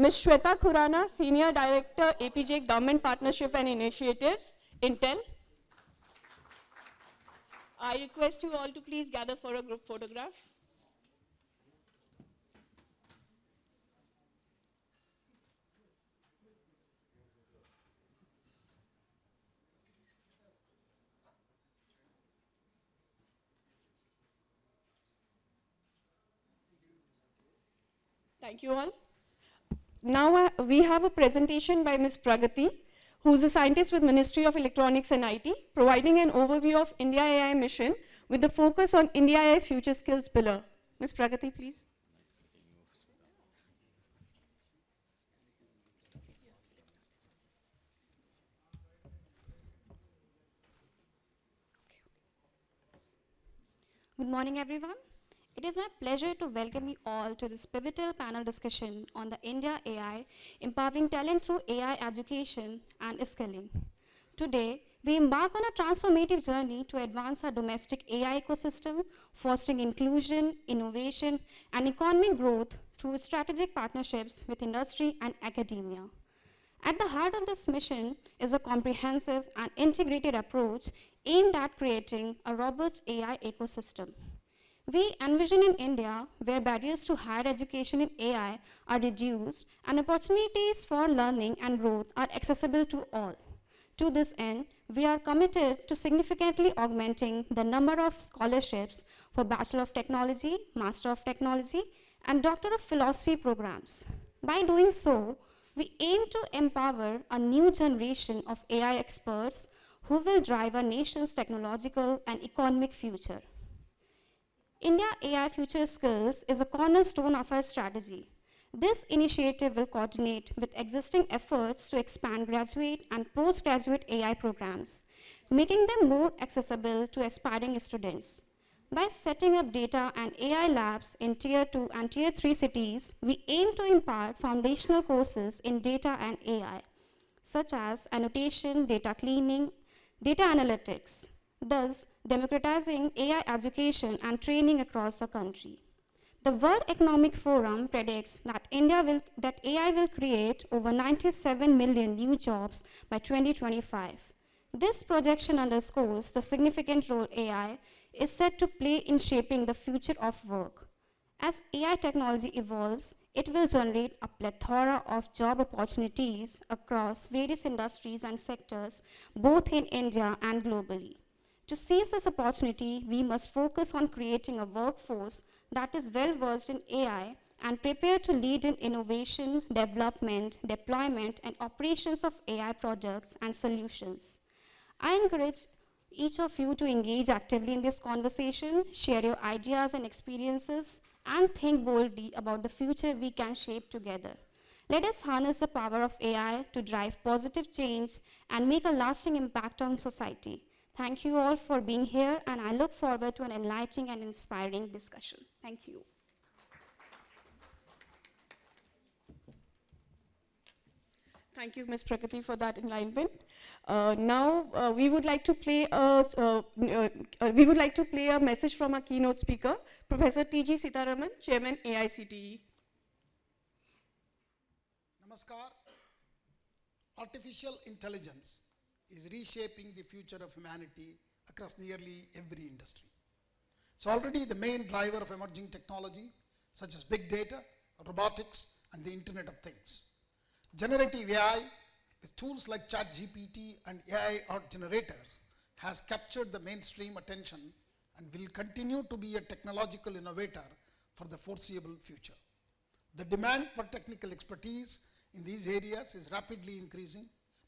Ms. Shweta Khurana, Senior Director, APJ Government Partnership and Initiatives, Intel. I request you all to please gather for a group photograph. Thank you all. Now we have a presentation by Ms. Pragati, who is a scientist with Ministry of Electronics and IT, providing an overview of IndiaAI mission with the focus on IndiaAI Future Skills pillar. Ms. Pragati, please. Good morning, everyone. It is my pleasure to welcome you all to this pivotal panel discussion on the India AI, empowering talent through AI education and skilling. Today, we embark on a transformative journey to advance our domestic AI ecosystem, fostering inclusion, innovation, and economic growth through strategic partnerships with industry and academia. At the heart of this mission is a comprehensive and integrated approach aimed at creating a robust AI ecosystem. We envision in India where barriers to higher education in AI are reduced and opportunities for learning and growth are accessible to all. To this end, we are committed to significantly augmenting the number of scholarships for Bachelor of Technology, Master of Technology, and Doctor of Philosophy programs. By doing so, we aim to empower a new generation of AI experts who will drive our nation's technological and economic future. India AI Future Skills is a cornerstone of our strategy. This initiative will coordinate with existing efforts to expand graduate and postgraduate AI programs, making them more accessible to aspiring students. By setting up data and AI labs in Tier 2 and Tier 3 cities, we aim to impart foundational courses in data and AI, such as annotation, data cleaning, data analytics, thus democratizing AI education and training across the country. The World Economic Forum predicts that AI will create over 97 million new jobs by 2025. This projection underscores the significant role AI is set to play in shaping the future of work. As AI technology evolves, it will generate a plethora of job opportunities across various industries and sectors, both in India and globally. To seize this opportunity, we must focus on creating a workforce that is well-versed in AI and prepared to lead in innovation, development, deployment, and operations of AI products and solutions. I encourage each of you to engage actively in this conversation, share your ideas and experiences, and think boldly about the future we can shape together. Let us harness the power of AI to drive positive change and make a lasting impact on society. Thank you all for being here, and I look forward to an enlightening and inspiring discussion. Thank you. Thank you, Ms. Prakati, for that enlightenment. Now we would like to play a message from our keynote speaker, Professor T.G. Sitaraman, Chairman AICTE. Namaskar. Artificial intelligence is reshaping the future of humanity across nearly every industry. It's already the main driver of emerging technology, such as big data, robotics, and the Internet of Things. Generative AI, with tools like ChatGPT and AI art generators, has captured the mainstream attention and will continue to be a technological innovator for the foreseeable future. The demand for technical expertise in these areas is rapidly increasing,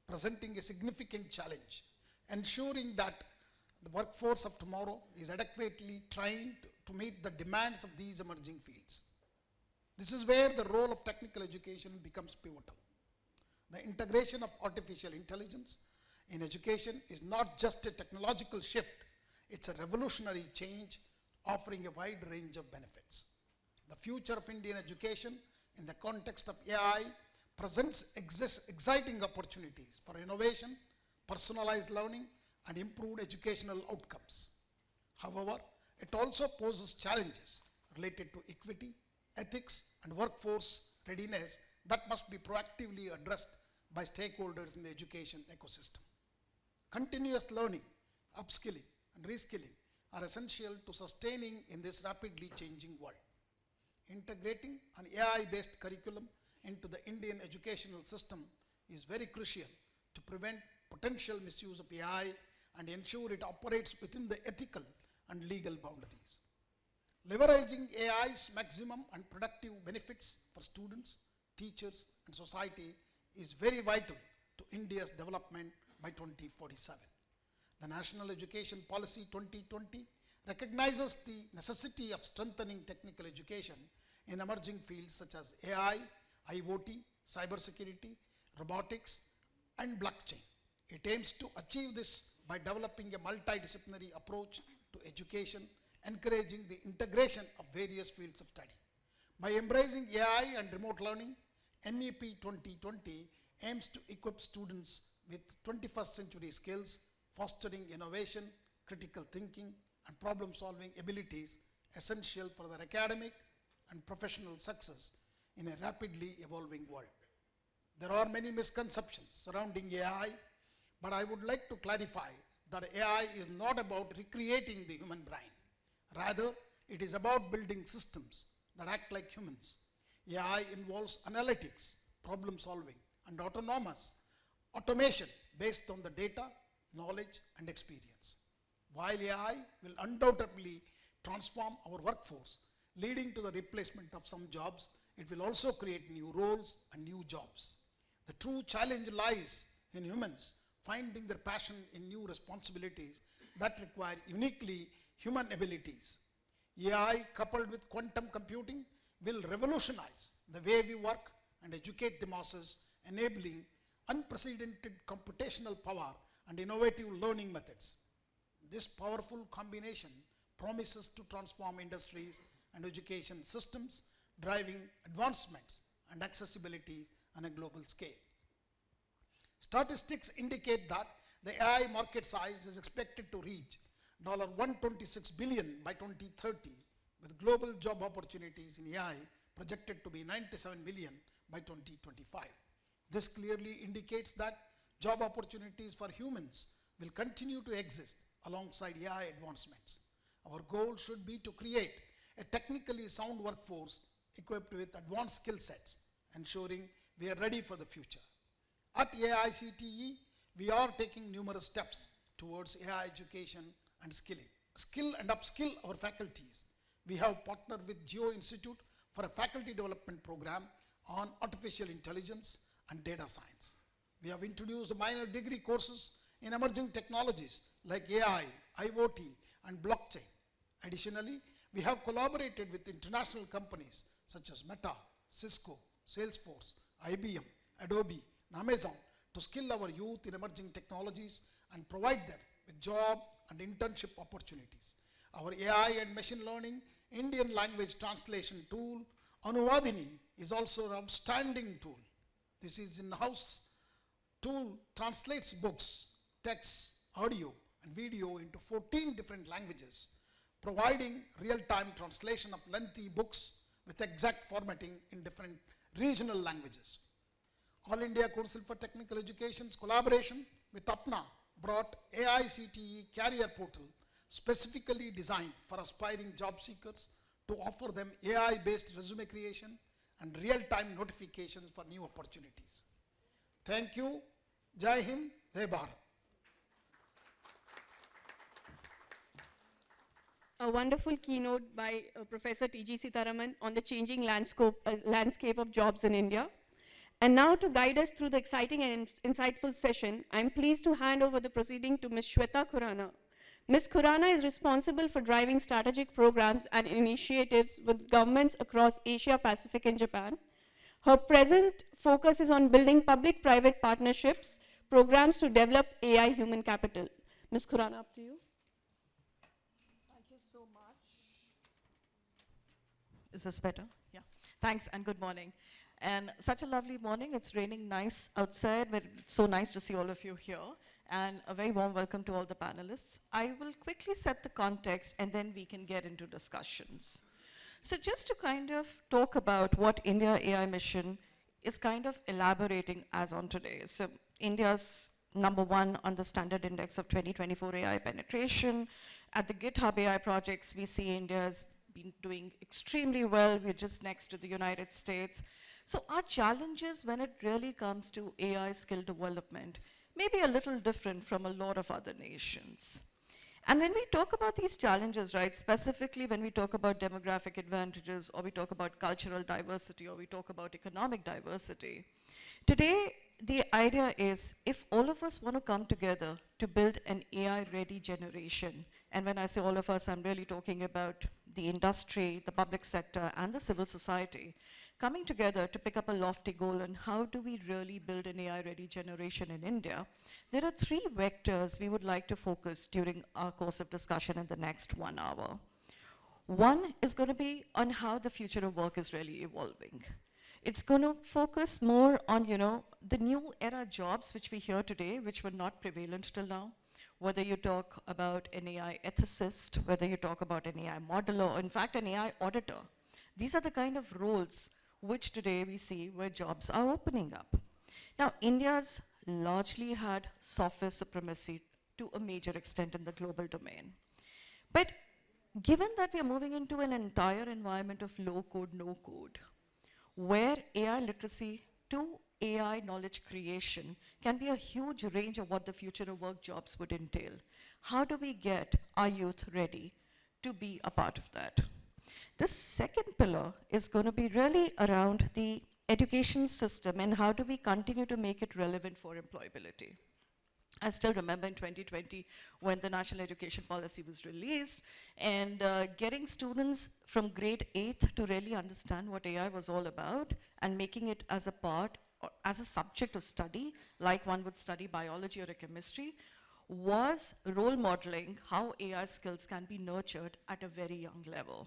presenting a significant challenge, ensuring that the workforce of tomorrow is adequately trained to meet the demands of these emerging fields. This is where the role of technical education becomes pivotal. The integration of artificial intelligence in education is not just a technological shift, it's a revolutionary change offering a wide range of benefits. The future of Indian education in the context of AI presents exciting opportunities for innovation, personalized learning, and improved educational outcomes. However, it also poses challenges related to equity, ethics, and workforce readiness that must be proactively addressed by stakeholders in the education ecosystem. Continuous learning, upskilling, and reskilling are essential to sustaining in this rapidly changing world. Integrating an AI-based curriculum into the Indian educational system is very crucial to prevent potential misuse of AI and ensure it operates within the ethical and legal boundaries. Leveraging AI's maximum and productive benefits for students, teachers, and society is very vital to India's development by 2047. The National Education Policy 2020 recognizes the necessity of strengthening technical education in emerging fields such as AI, IoT, cybersecurity, robotics, and blockchain. It aims to achieve this by developing a multidisciplinary approach to education, encouraging the integration of various fields of study. By embracing AI and remote learning, NEP 2020 aims to equip students with 21st century skills, fostering innovation, critical thinking, and problem-solving abilities essential for their academic and professional success in a rapidly evolving world. There are many misconceptions surrounding AI, but I would like to clarify that AI is not about recreating the human brain. Rather, it is about building systems that act like humans. AI involves analytics, problem solving, and automation based on the data, knowledge, and experience. While AI will undoubtedly transform our workforce, leading to the replacement of some jobs, it will also create new roles and new jobs. The true challenge lies in humans finding their passion in new responsibilities that require uniquely human abilities. AI coupled with quantum computing will revolutionize the way we work and educate the masses, enabling unprecedented computational power and innovative learning methods. This powerful combination promises to transform industries and education systems, driving advancements and accessibility on a global scale. Statistics indicate that the AI market size is expected to reach $126 billion by 2030, with global job opportunities in AI projected to be 97 million by 2025. This clearly indicates that job opportunities for humans will continue to exist alongside AI advancements. Our goal should be to create a technically sound workforce equipped with advanced skill sets, ensuring we are ready for the future. At AICTE, we are taking numerous steps towards AI education and skilling. Skill and upskill our faculties. We have partnered with Geo Institute for a faculty development program on artificial intelligence and data science. We have introduced minor degree courses in emerging technologies like AI, IoT, and blockchain. Additionally, we have collaborated with international companies such as Meta, Cisco, Salesforce, IBM, Adobe, and Amazon to skill our youth in emerging technologies and provide them with job and internship opportunities. Our AI and machine learning Indian language translation tool, Anuvadini, is also an outstanding tool. This is in-house tool translates books, text, audio, and video into 14 different languages, providing real-time translation of lengthy books with exact formatting in different regional languages. All India Council for Technical Education's collaboration with APNA brought AICTE Career Portal, specifically designed for aspiring job seekers to offer them AI-based resume creation and real-time notifications for new opportunities. Thank you. Jai Hind, Jai Bharat. A wonderful keynote by Professor T.G. Sitaraman on the changing landscape of jobs in India. And now to guide us through the exciting and insightful session, I'm pleased to hand over the proceeding to Ms. Shweta Khurana. Ms. Khurana is responsible for driving strategic programs and initiatives with governments across Asia, Pacific, and Japan. Her present focus is on building public-private partnerships, programs to develop AI human capital. Ms. Khurana, up to you. Thank you so much. Is this better? Yeah. Thanks and good morning. And such a lovely morning. It's raining nice outside, but it's so nice to see all of you here. And a very warm welcome to all the panelists. I will quickly set the context and then we can get into discussions. So just to kind of talk about what India AI mission is kind of elaborating as on today. So India's #1 on the Standard Index of 2024 AI penetration. At the GitHub AI projects, we see India's been doing extremely well. We're just next to the United States. So our challenges when it really comes to AI skill development may be a little different from a lot of other nations. And when we talk about these challenges, right, specifically when we talk about demographic advantages, or we talk about cultural diversity, or we talk about economic diversity, today the idea is if all of us want to come together to build an AI-ready generation, and when I say all of us, I'm really talking about the industry, the public sector, and the civil society, coming together to pick up a lofty goal on how do we really build an AI-ready generation in India, there are 3 vectors we would like to focus during our course of discussion in the next 1 hour. One is going to be on how the future of work is really evolving. It's going to focus more on, the new era jobs which we hear today, which were not prevalent till now. Whether you talk about an AI ethicist, whether you talk about an AI modeler, or in fact an AI auditor. These are the kind of roles which today we see where jobs are opening up. Now, India's largely had software supremacy to a major extent in the global domain. But given that we are moving into an entire environment of low code, no code, where AI literacy to AI knowledge creation can be a huge range of what the future of work jobs would entail. How do we get our youth ready to be a part of that? The second pillar is going to be really around the education system and how do we continue to make it relevant for employability. I still remember in 2020 when the National Education Policy was released and getting students from grade 8th to really understand what AI was all about and making it as a part or as a subject of study, like one would study biology or a chemistry, was role modeling how AI skills can be nurtured at a very young level.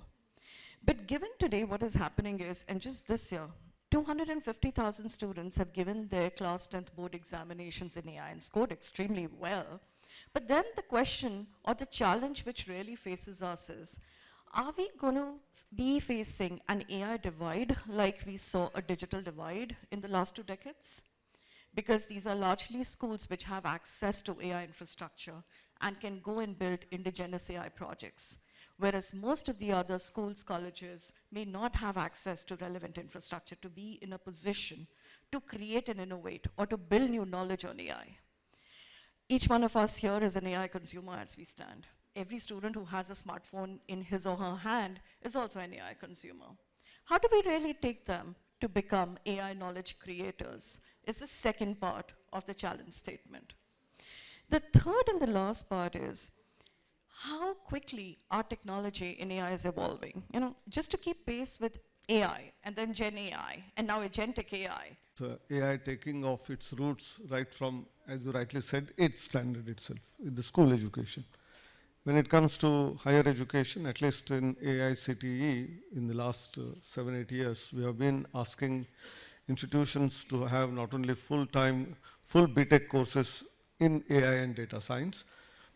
But given today what is happening is, and just this year, 250,000 students have given their class 10th board examinations in AI and scored extremely well. But then the question or the challenge which really faces us is, are we going to be facing an AI divide like we saw a digital divide in the last 2 decades? Because these are largely schools which have access to AI infrastructure and can go and build indigenous AI projects. Whereas most of the other schools, colleges may not have access to relevant infrastructure to be in a position to create and innovate or to build new knowledge on AI. Each one of us here is an AI consumer as we stand. Every student who has a smartphone in his or her hand is also an AI consumer. How do we really take them to become AI knowledge creators is the second part of the challenge statement. The third and the last part is how quickly our technology in AI is evolving. Just to keep pace with AI and then Gen AI and now agentic AI. So AI taking off its roots right from, as you rightly said, its standard itself, in the school education. When it comes to higher education, at least in AICTE, in the last 7-8 years, we have been asking institutions to have not only full BTech courses in AI and data science,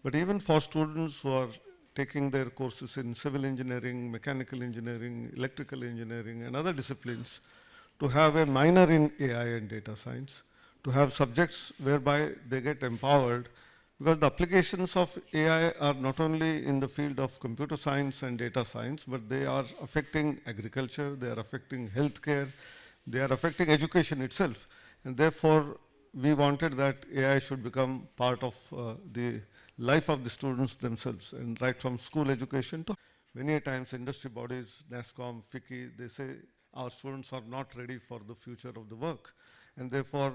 but even for students who are taking their courses in civil engineering, mechanical engineering, electrical engineering, and other disciplines, to have a minor in AI and data science, to have subjects whereby they get empowered, because the applications of AI are not only in the field of computer science and data science, but they are affecting agriculture, they are affecting healthcare, they are affecting education itself. And therefore, we wanted that AI should become part of the life of the students themselves, and right from school education to many times industry bodies, NASSCOM, FICCI, they say our students are not ready for the future of the work. And therefore,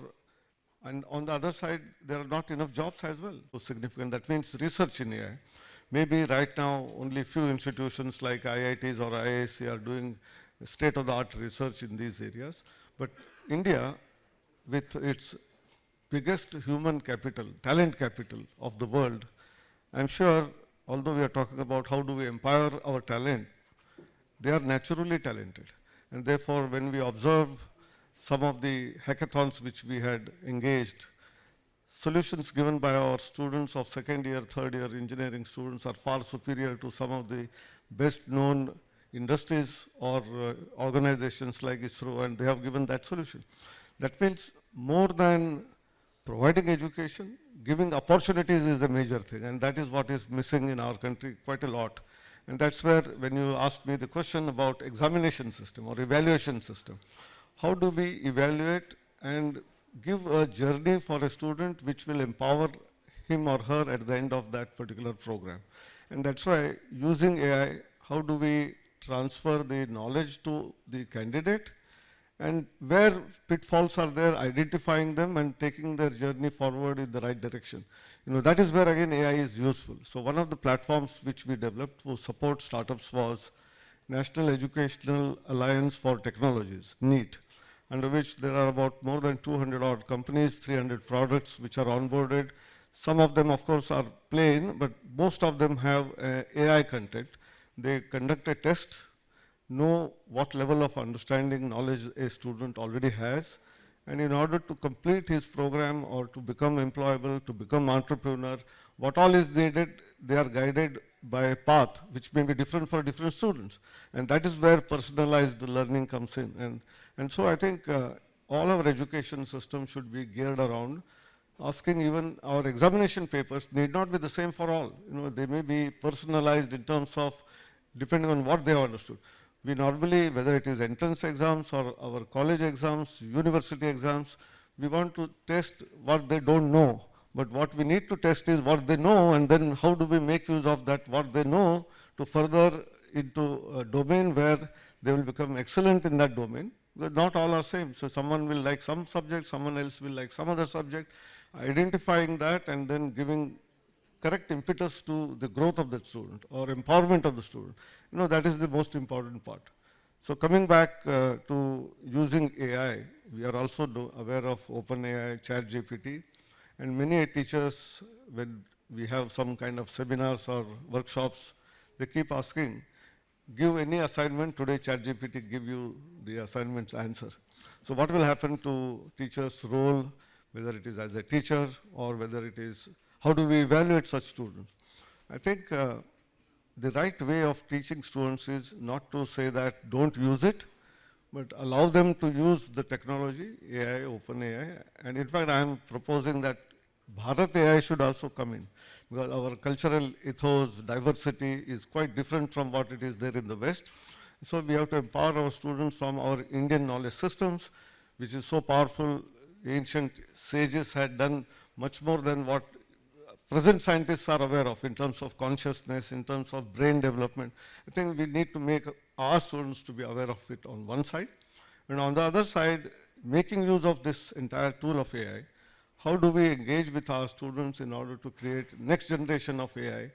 and on the other side, there are not enough jobs as well. So significant, that means research in AI. Maybe right now, only few institutions like IITs or IISc are doing state-of-the-art research in these areas. But India, with its biggest human capital, talent capital of the world, I'm sure, although we are talking about how do we empower our talent, they are naturally talented. And therefore, when we observe some of the hackathons which we had engaged, solutions given by our students of second year, third year engineering students are far superior to some of the best known industries or organizations like ISRO, and they have given that solution. That means more than providing education, giving opportunities is the major thing, and that is what is missing in our country quite a lot. And that's where, when you asked me the question about examination system or evaluation system, how do we evaluate and give a journey for a student which will empower him or her at the end of that particular program? And that's why, using AI, how do we transfer the knowledge to the candidate, and where pitfalls are there, identifying them and taking their journey forward in the right direction. That is where again AI is useful. So one of the platforms which we developed to support startups was National Educational Alliance for Technologies, NEET, under which there are about more than 200 odd companies, 300 products which are onboarded. Some of them, of course, are plain, but most of them have AI content. They conduct a test, know what level of understanding, knowledge a student already has, and in order to complete his program or to become employable, to become entrepreneur, what all is needed, they are guided by a path which may be different for different students. And that is where personalized learning comes in. And so I think all our education system should be geared around asking. Even our examination papers need not be the same for all. They may be personalized in terms of depending on what they have understood. We normally, whether it is entrance exams or our college exams, university exams, we want to test what they don't know. But what we need to test is what they know, and then how do we make use of that, what they know, to further into a domain where they will become excellent in that domain. Because not all are same. So someone will like some subject, someone else will like some other subject. Identifying that and then giving correct impetus to the growth of that student or empowerment of the student. That is the most important part. So coming back to using AI, we are also aware of OpenAI, ChatGPT, and many teachers, when we have some kind of seminars or workshops, they keep asking, give any assignment, today ChatGPT give you the assignment's answer. So what will happen to teachers' role, whether it is as a teacher or whether it is, how do we evaluate such students? I think the right way of teaching students is not to say that don't use it, but allow them to use the technology, AI, OpenAI. And in fact, I am proposing that Bharat AI should also come in, because our cultural ethos, diversity is quite different from what it is there in the West. So we have to empower our students from our Indian knowledge systems, which is so powerful. Ancient sages had done much more than what present scientists are aware of in terms of consciousness, in terms of brain development. I think we need to make our students to be aware of it on one side. And on the other side, making use of this entire tool of AI, how do we engage with our students in order to create next generation of AI,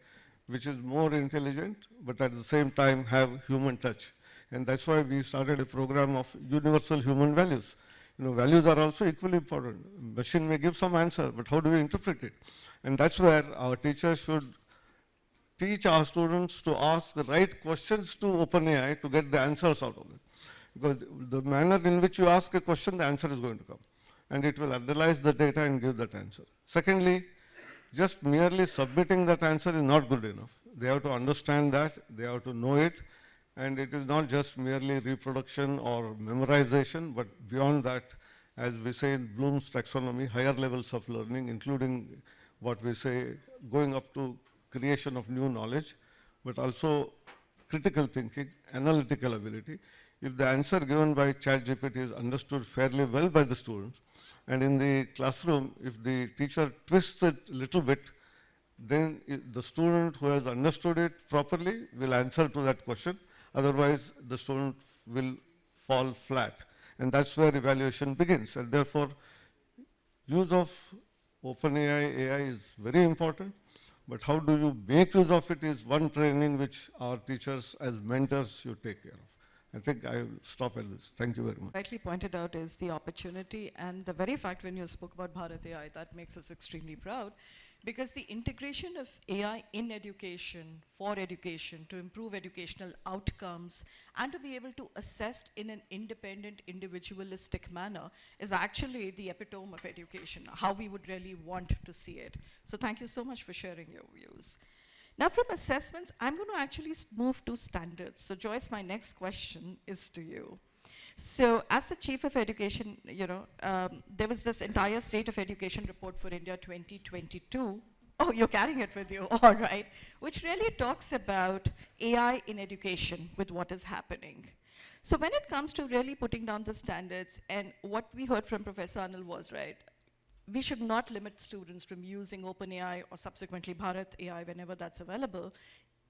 which is more intelligent, but at the same time have human touch. And that's why we started a program of universal human values. Values are also equally important. Machine may give some answer, but how do we interpret it? And that's where our teachers should teach our students to ask the right questions to OpenAI to get the answers out of it. Because the manner in which you ask a question, the answer is going to come. And it will analyze the data and give that answer. Secondly, just merely submitting that answer is not good enough. They have to understand that, they have to know it, and it is not just merely reproduction or memorization, but beyond that, as we say in Bloom's taxonomy, higher levels of learning, including what we say, going up to creation of new knowledge, but also critical thinking, analytical ability. If the answer given by ChatGPT is understood fairly well by the students, and in the classroom, if the teacher twists it a little bit, then the student who has understood it properly will answer to that question. Otherwise, the student will fall flat. And that's where evaluation begins. And therefore, use of OpenAI, AI is very important. But how do you make use of it is one training which our teachers as mentors should take care of. I think I will stop at this. Thank you very much. Rightly pointed out is the opportunity, and the very fact when you spoke about Bharat AI, that makes us extremely proud, because the integration of AI in education, for education, to improve educational outcomes, and to be able to assess in an independent, individualistic manner is actually the epitome of education, how we would really want to see it. So thank you so much for sharing your views. Now from assessments, I'm going to actually move to standards. So Joyce, my next question is to you. So as the Chief of Education, there was this entire State of Education report for India 2022. Oh, you're carrying it with you, all right. Which really talks about AI in education with what is happening. So when it comes to really putting down the standards, and what we heard from Professor Anil was, right, we should not limit students from using OpenAI or subsequently Bharat AI whenever that's available,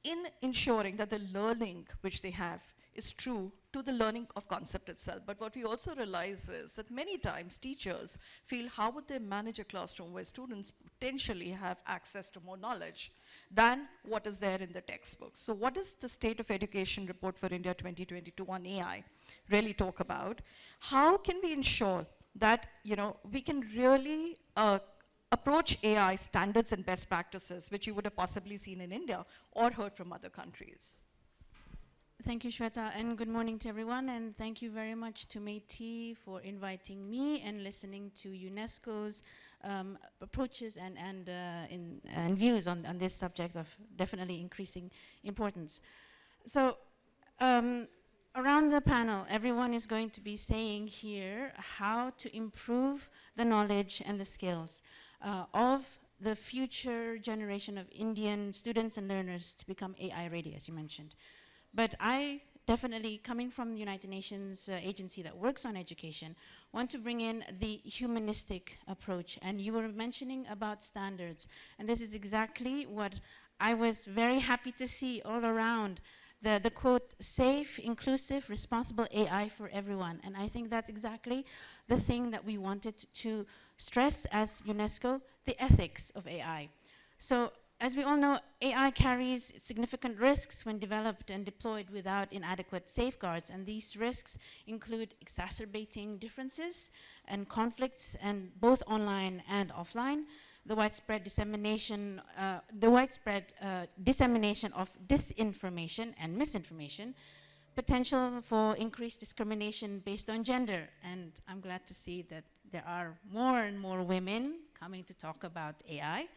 in ensuring that the learning which they have is true to the learning of concept itself. But what we also realize is that many times teachers feel, how would they manage a classroom where students potentially have access to more knowledge than what is there in the textbooks? So what does the State of Education report for India 2022 on AI really talk about? How can we ensure that we can really approach AI standards and best practices, which you would have possibly seen in India or heard from other countries? Thank you, Shweta, and good morning to everyone. And thank you very much to Meiti for inviting me and listening to UNESCO's approaches and views on this subject of definitely increasing importance. So around the panel, everyone is going to be saying here how to improve the knowledge and the skills of the future generation of Indian students and learners to become AI ready, as you mentioned. But I definitely, coming from the United Nations agency that works on education, want to bring in the humanistic approach. And you were mentioning about standards. And this is exactly what I was very happy to see all around. The quote, safe, inclusive, responsible AI for everyone. And I think that's exactly the thing that we wanted to stress as UNESCO, the ethics of AI. So as we all know, AI carries significant risks when developed and deployed without inadequate safeguards, and these risks include exacerbating differences and conflicts, and both online and offline, the widespread dissemination of disinformation and misinformation, potential for increased discrimination based on gender, and I'm glad to see that there are more and more women coming to talk about AI,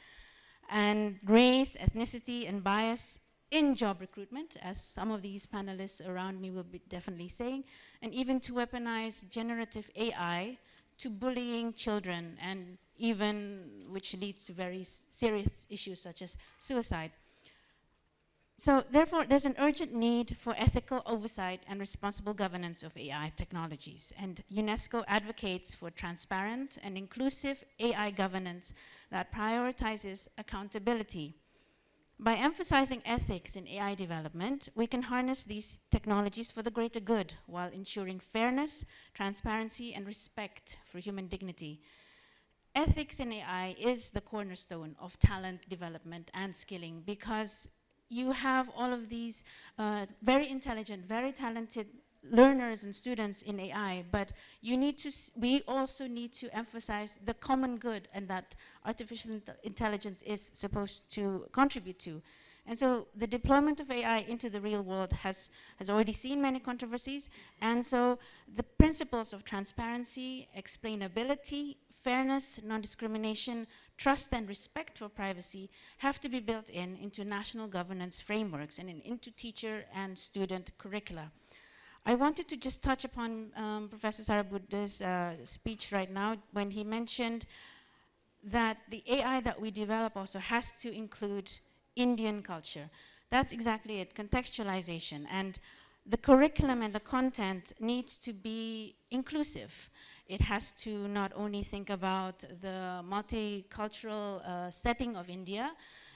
and race, ethnicity, and bias in job recruitment, as some of these panelists around me will be definitely saying, and even to weaponize generative AI to bullying children, and even which leads to very serious issues such as suicide. So therefore, there's an urgent need for ethical oversight and responsible governance of AI technologies. And UNESCO advocates for transparent and inclusive AI governance that prioritizes accountability. By emphasizing ethics in AI development, we can harness these technologies for the greater good while ensuring fairness, transparency, and respect for human dignity. Ethics in AI is the cornerstone of talent development and skilling, because you have all of these very intelligent, very talented learners and students in AI, but we also need to emphasize the common good, and that artificial intelligence is supposed to contribute to. And so the deployment of AI into the real world has already seen many controversies, and so the principles of transparency, explainability, fairness, non-discrimination, trust and respect for privacy have to be built into national governance frameworks and into teacher and student curricula. I wanted to just touch upon Professor Sarabuddha's speech right now when he mentioned that the AI that we develop also has to include Indian culture. That's exactly it, contextualization. And the curriculum and the content needs to be inclusive. It has to not only think about the multicultural setting of India,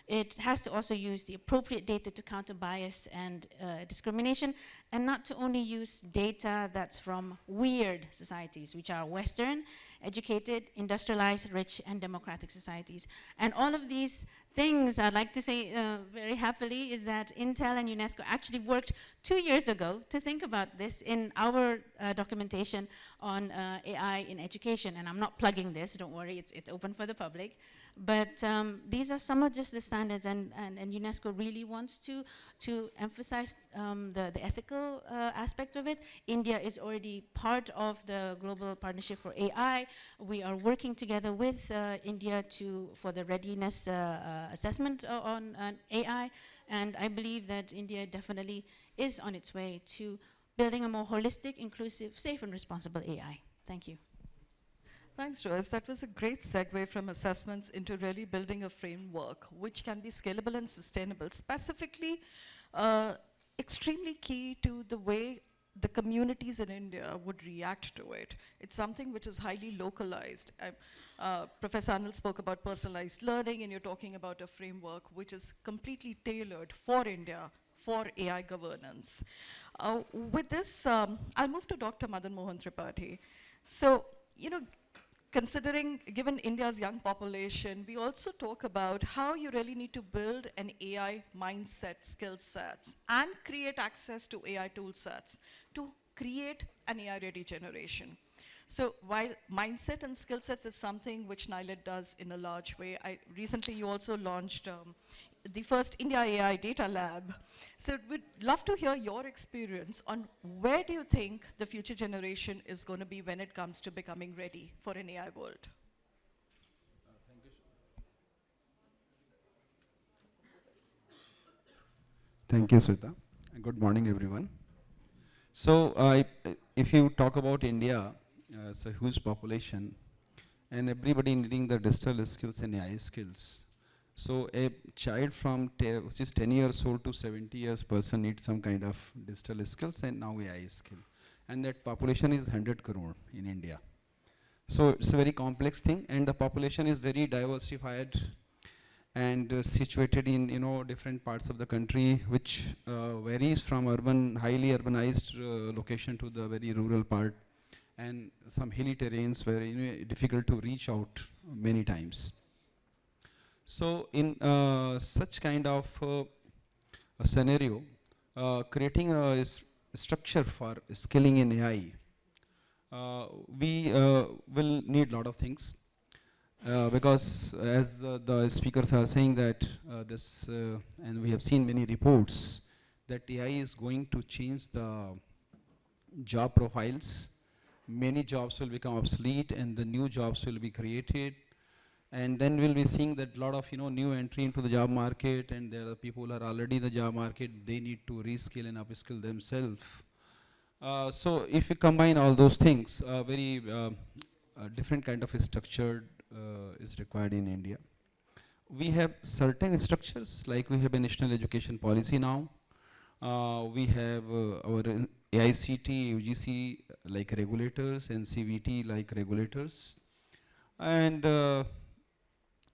it has to also use the appropriate data to counter bias and discrimination, and not to only use data that's from weird societies, which are Western, educated, industrialized, rich, and democratic societies. And all of these things, I'd like to say very happily, is that Intel and UNESCO actually worked 2 years ago to think about this in our documentation on AI in education. And I'm not plugging this, don't worry, it's open for the public. But these are some of just the standards, and UNESCO really wants to emphasize the ethical aspect of it. India is already part of the Global Partnership for AI. We are working together with India for the readiness assessment on AI, and I believe that India definitely is on its way to building a more holistic, inclusive, safe and responsible AI. Thank you. Thanks, Joyce. That was a great segue from assessments into really building a framework which can be scalable and sustainable, specifically extremely key to the way the communities in India would react to it. It's something which is highly localized. Professor Anil spoke about personalized learning, and you're talking about a framework which is completely tailored for India, for AI governance. With this, I'll move to Dr. Madan Mohan Tripathi. So, considering, given India's young population, we also talk about how you really need to build an AI mindset, skill sets, and create access to AI tool sets to create an AI-ready generation. So while mindset and skill sets is something which NILET does in a large way, recently you also launched the first India AI Data Lab. So we'd love to hear your experience on where do you think the future generation is going to be when it comes to becoming ready for an AI world? Thank you, Sweta. Good morning, everyone. So if you talk about India, it's a huge population, and everybody needing the digital skills and AI skills. So a child from which is 10 years old to 70 years person needs some kind of digital skills and now AI skill. And that population is 100 crore in India. So it's a very complex thing, and the population is very diversified and situated in different parts of the country, which varies from highly urbanized location to the very rural part, and some hilly terrains where difficult to reach out many times. So in such kind of a scenario, creating a structure for skilling in AI, we will need a lot of things. Because as the speakers are saying that and we have seen many reports that AI is going to change the job profiles. Many jobs will become obsolete and the new jobs will be created. And then we'll be seeing that a lot of new entry into the job market, and there are people who are already in the job market, they need to reskill and upskill themselves. So if you combine all those things, very different kind of a structured is required in India. We have certain structures, like we have a national education policy now. We have our AICT, UGC like regulators, and CVT like regulators, and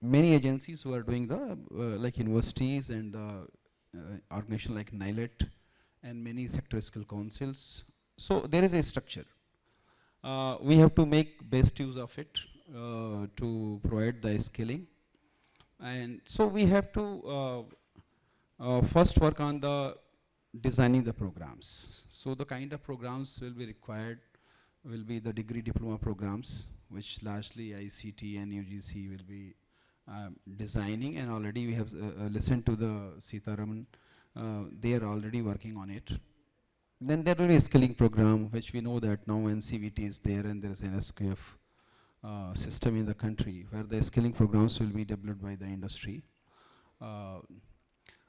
many agencies who are doing the like universities and the organization like NILET and many sector skill councils. So there is a structure. We have to make best use of it to provide the skilling, and so we have to first work on the designing the programs. So the kind of programs will be required will be the degree diploma programs, which largely ICT and UGC will be designing, and already we have listened to the Sitaraman. They are already working on it. Then there will be a skilling program, which we know that now NCVT is there, and there is an SQF system in the country where the skilling programs will be developed by the industry.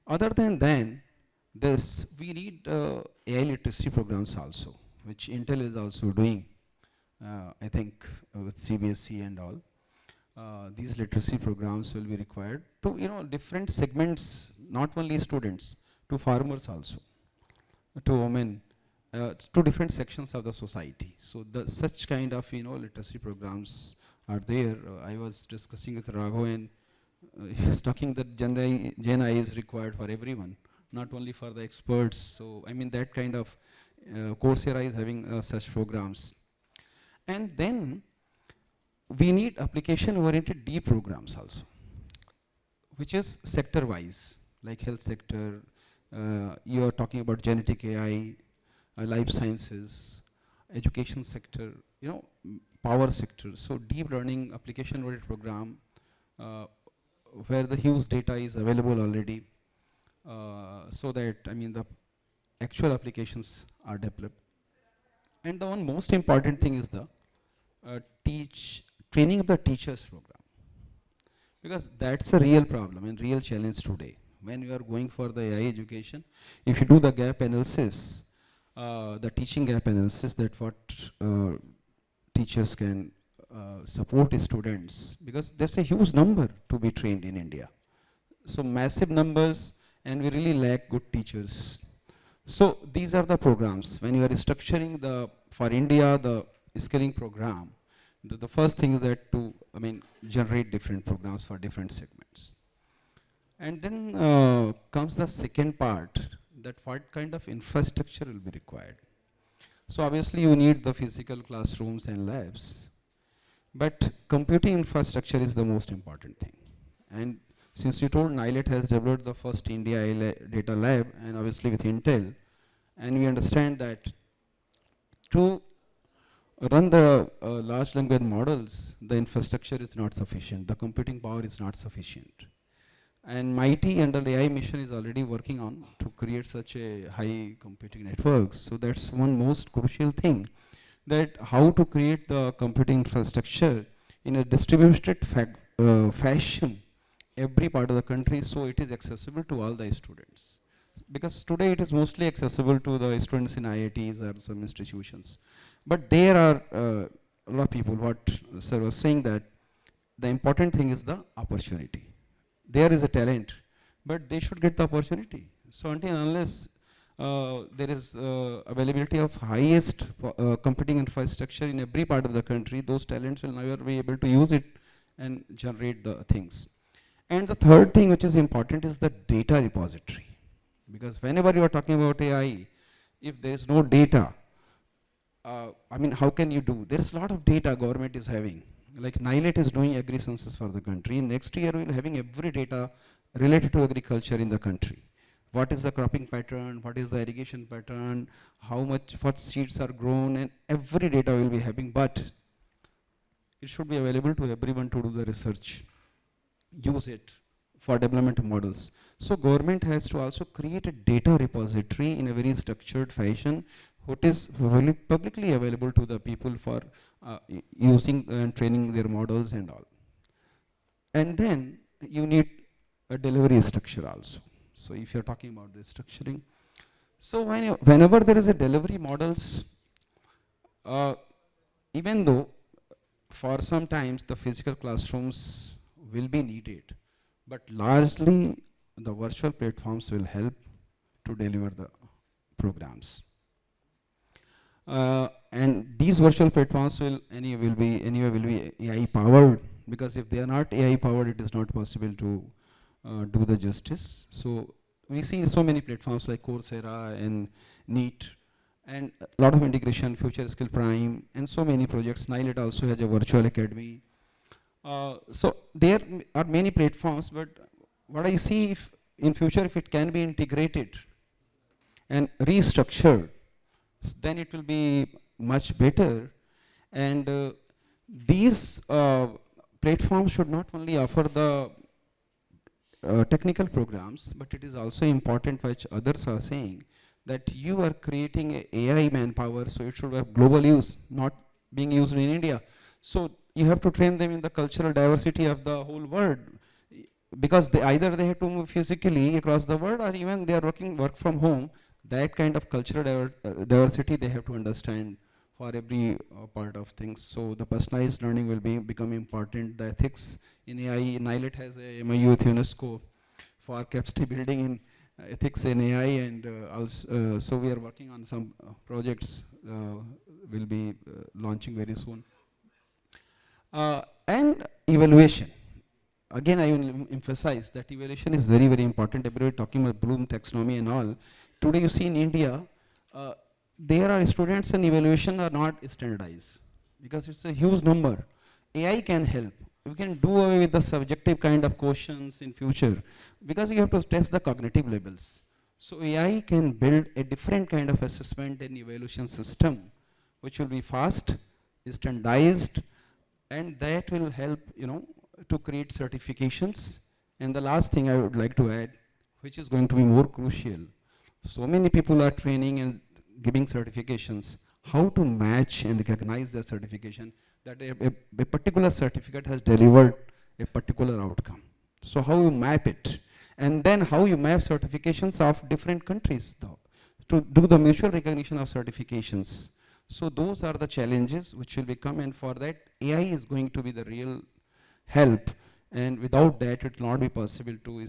Other than this, we need AI literacy programs also, which Intel is also doing, I think, with CBSE and all. These literacy programs will be required to different segments, not only students, to farmers also, to women, to different sections of the society. So such kind of literacy programs are there. I was discussing with Raghu, and he was talking that Gen AI is required for everyone, not only for the experts. So I mean that kind of Coursera is having such programs. And then we need application-oriented D programs also, which is sector-wise, like health sector. You are talking about genetic AI, life sciences, education sector, power sector. So deep learning application-oriented program where the huge data is available already, so that the actual applications are developed. And the one most important thing is the training of the teachers program, Because that's a real problem and real challenge today. When you are going for the AI education, if you do the gap analysis, the teaching gap analysis, that what teachers can support students, because there's a huge number to be trained in India. So massive numbers, and we really lack good teachers. So these are the programs. When you are structuring for India, the skilling program, the first thing is that generate different programs for different segments. And then comes the second part, that what kind of infrastructure will be required. So obviously you need the physical classrooms and labs, but computing infrastructure is the most important thing. And since you told NILET has developed the first India data lab, and obviously with Intel, and we understand that to run the large language models, the infrastructure is not sufficient, the computing power is not sufficient. And MIT under the AI mission is already working on to create such a high computing networks. So that's one most crucial thing, that how to create the computing infrastructure in a distributed fashion, every part of the country, so it is accessible to all the students. Because today it is mostly accessible to the students in IITs or some institutions. But there are a lot of people, what sir was saying, that the important thing is the opportunity. There is a talent, but they should get the opportunity. So until unless there is availability of highest computing infrastructure in every part of the country, those talents will never be able to use it and generate the things. And the third thing which is important is the data repository. Because whenever you are talking about AI, if there is no data, how can you do? There is a lot of data government is having. Like NILET is doing agri census for the country. Next year we will having every data related to agriculture in the country. What is the cropping pattern? What is the irrigation pattern? How much, what seeds are grown, and every data we will be having. But it should be available to everyone to do the research, use it for development models. So government has to also create a data repository in a very structured fashion, what is publicly available to the people for using and training their models and all. And then you need a delivery structure also. So if you're talking about the structuring, so whenever there is a delivery models, even though for sometimes the physical classrooms will be needed, but largely the virtual platforms will help to deliver the programs. And these virtual platforms will be AI powered, because if they are not AI powered, it is not possible to do the justice. So we see so many platforms like Coursera and NEET, and a lot of integration, Future Skill Prime, and so many projects. NILET also has a virtual academy. So there are many platforms, but what I see, if in future if it can be integrated and restructured, then it will be much better. And these platforms should not only offer the technical programs, but it is also important, which others are saying, that you are creating a AI manpower, so it should have global use, not being used in India. So you have to train them in the cultural diversity of the whole world, because either they have to move physically across the world, or even they are work from home. That kind of cultural diversity they have to understand for every part of things. So the personalized learning will become important. The ethics in AI, NILET has a MOU with UNESCO for capacity building in ethics in AI, and also, so we are working on some projects will be launching very soon. And evaluation. Again, I will emphasize that evaluation is very, very important. Everybody talking about Bloom taxonomy and all. Today you see in India, there are students and evaluation are not standardized, because it's a huge number. AI can help. We can do away with the subjective kind of questions in future, because you have to test the cognitive levels. So AI can build a different kind of assessment and evaluation system, which will be fast, standardized, and that will help, to create certifications. And the last thing I would like to add, which is going to be more crucial, so many people are training and giving certifications. How to match and recognize the certification, that a particular certificate has delivered a particular outcome. So how you map it, and then how you map certifications of different countries though, to do the mutual recognition of certifications. So those are the challenges which will become, and for that AI is going to be the real help, and without that it will not be possible to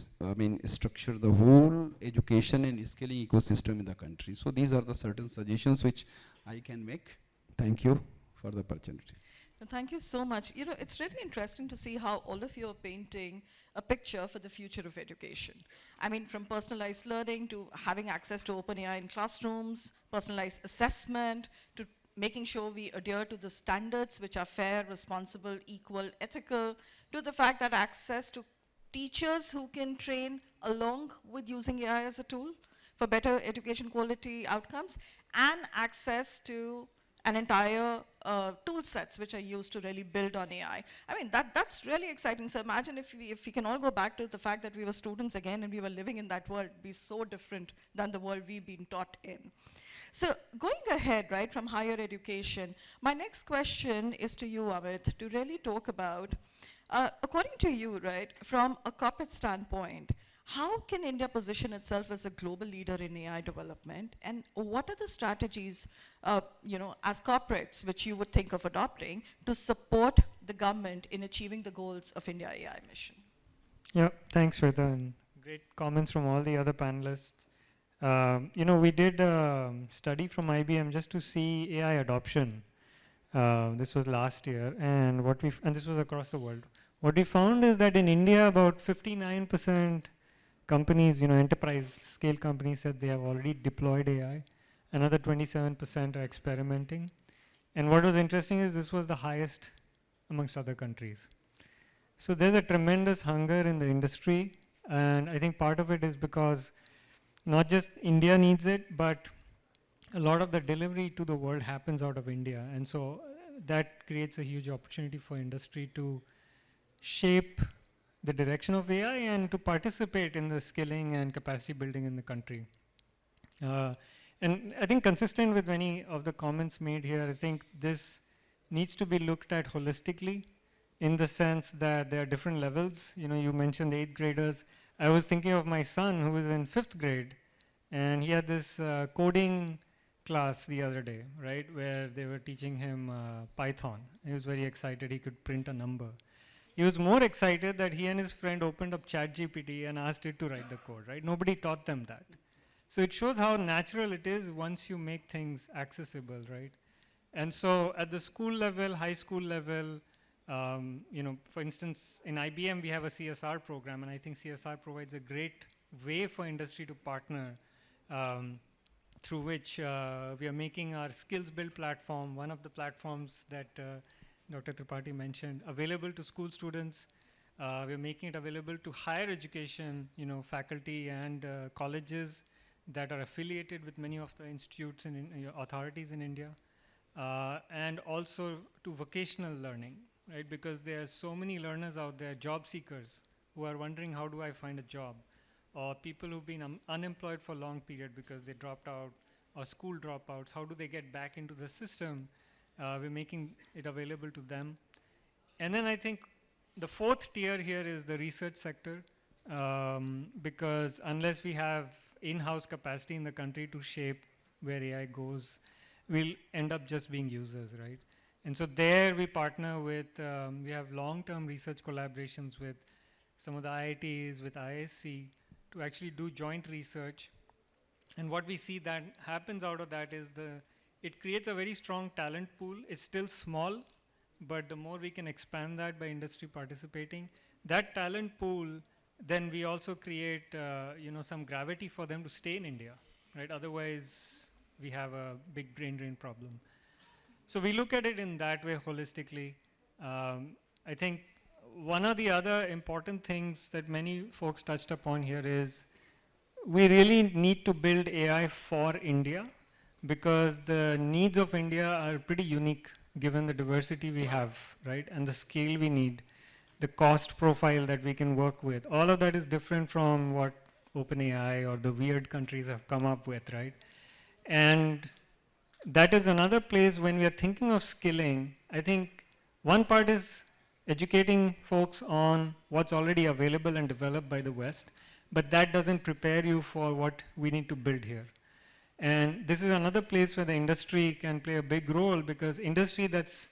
structure the whole education and skilling ecosystem in the country. So these are the certain suggestions which I can make. Thank you for the opportunity. No, thank you so much. You know, it's really interesting to see how all of you are painting a picture for the future of education. I mean, from personalized learning to having access to OpenAI in classrooms, personalized assessment, to making sure we adhere to the standards which are fair, responsible, equal, ethical, to the fact that access to teachers who can train along with using AI as a tool for better education quality outcomes, and access to an entire tool sets which are used to really build on AI. I mean, that's really exciting. So imagine if we can all go back to the fact that we were students again and we were living in that world, it'd be so different than the world we've been taught in. So going ahead, right, from higher education, my next question is to you, Amit, to really talk about, according to you, right, from a corporate standpoint, how can India position itself as a global leader in AI development? And what are the strategies, as corporates, which you would think of adopting to support the government in achieving the goals of India AI mission? Yeah, thanks, Shweta, and great comments from all the other panelists. We did a study from IBM just to see AI adoption. This was last year, and this was across the world. What we found is that in India, about 59% companies, enterprise scale companies, said they have already deployed AI. Another 27% are experimenting. And what was interesting is this was the highest amongst other countries. So there's a tremendous hunger in the industry, and I think part of it is because not just India needs it, but a lot of the delivery to the world happens out of India. And so that creates a huge opportunity for industry to shape the direction of AI and to participate in the skilling and capacity building in the country. And I think consistent with many of the comments made here, I think this needs to be looked at holistically in the sense that there are different levels. You mentioned 8th graders. I was thinking of my son who was in 5th grade, and he had this coding class the other day, right, where they were teaching him Python. He was very excited he could print a number. He was more excited that he and his friend opened up ChatGPT and asked it to write the code, right? Nobody taught them that. So it shows how natural it is once you make things accessible, right? And so at the school level, high school level, for instance, in IBM, we have a CSR program, and I think CSR provides a great way for industry to partner, through which we are making our skills build platform, one of the platforms that Dr. Tripathi mentioned, available to school students. We're making it available to higher education, faculty and colleges that are affiliated with many of the institutes and authorities in India, and also to vocational learning, right? Because there are so many learners out there, job seekers, who are wondering, how do I find a job? Or people who've been unemployed for a long period because they dropped out, or school dropouts, how do they get back into the system? We're making it available to them. And then I think the 4th tier here is the research sector, because unless we have in-house capacity in the country to shape where AI goes, we'll end up just being users, right? And so there we partner with, we have long-term research collaborations with some of the IITs, with ISC, to actually do joint research. And what we see that happens out of that is it creates a very strong talent pool. It's still small, but the more we can expand that by industry participating, that talent pool, then we also create some gravity for them to stay in India, right? Otherwise, we have a big brain drain problem. So we look at it in that way holistically. I think one of the other important things that many folks touched upon here is we really need to build AI for India, because the needs of India are pretty unique given the diversity we have, right? And the scale we need, the cost profile that we can work with. All of that is different from what OpenAI or the weird countries have come up with, right? And that is another place when we are thinking of skilling. I think one part is educating folks on what's already available and developed by the West, but that doesn't prepare you for what we need to build here. And this is another place where the industry can play a big role, because industry that's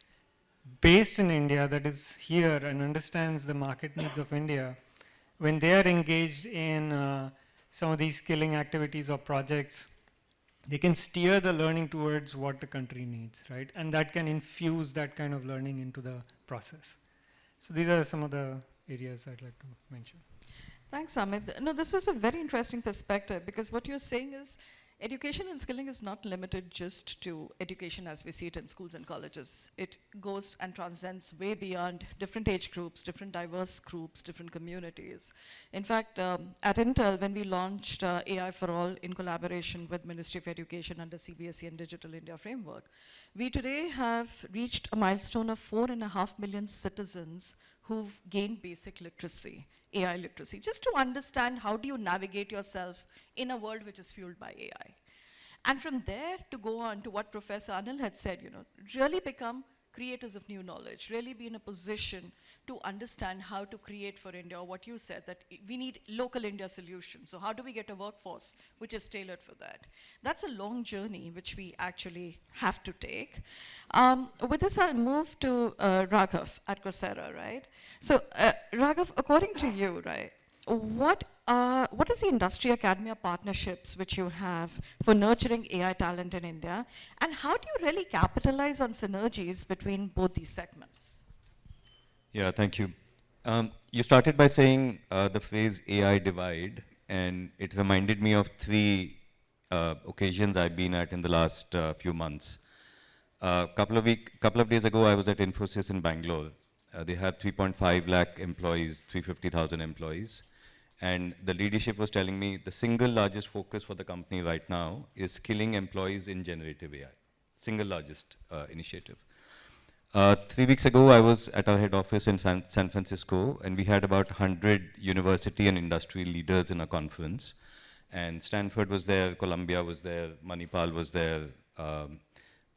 based in India, that is here and understands the market needs of India, when they are engaged in some of these skilling activities or projects, they can steer the learning towards what the country needs, right? And that can infuse that kind of learning into the process. So these are some of the areas I'd like to mention. Thanks, Amit. No, this was a very interesting perspective, because what you're saying is education and skilling is not limited just to education as we see it in schools and colleges. It goes and transcends way beyond different age groups, different diverse groups, different communities. In fact, at Intel, when we launched AI for All in collaboration with Ministry of Education under CBSE and Digital India Framework, we today have reached a milestone of 4.5 million citizens who've gained basic literacy, AI literacy, just to understand how do you navigate yourself in a world which is fueled by AI. And from there to go on to what Professor Anil had said, really become creators of new knowledge, really be in a position to understand how to create for India, or what you said, that we need local India solutions. So how do we get a workforce which is tailored for that? That's a long journey which we actually have to take. With this, I'll move to Raghav at Coursera, right? So Raghav, according to you, right, what is the industry academia partnerships which you have for nurturing AI talent in India, and how do you really capitalize on synergies between both these segments? Yeah, thank you. You started by saying the phrase AI divide, and it reminded me of three occasions I've been at in the last few months. Couple of days ago, I was at Infosys in Bangalore. They have 3.5 lakh employees, 350,000 employees. And the leadership was telling me the single largest focus for the company right now is skilling employees in generative AI. Single largest initiative. 3 weeks ago, I was at our head office in San Francisco, and we had about 100 university and industry leaders in a conference. And Stanford was there, Columbia was there, Manipal was there,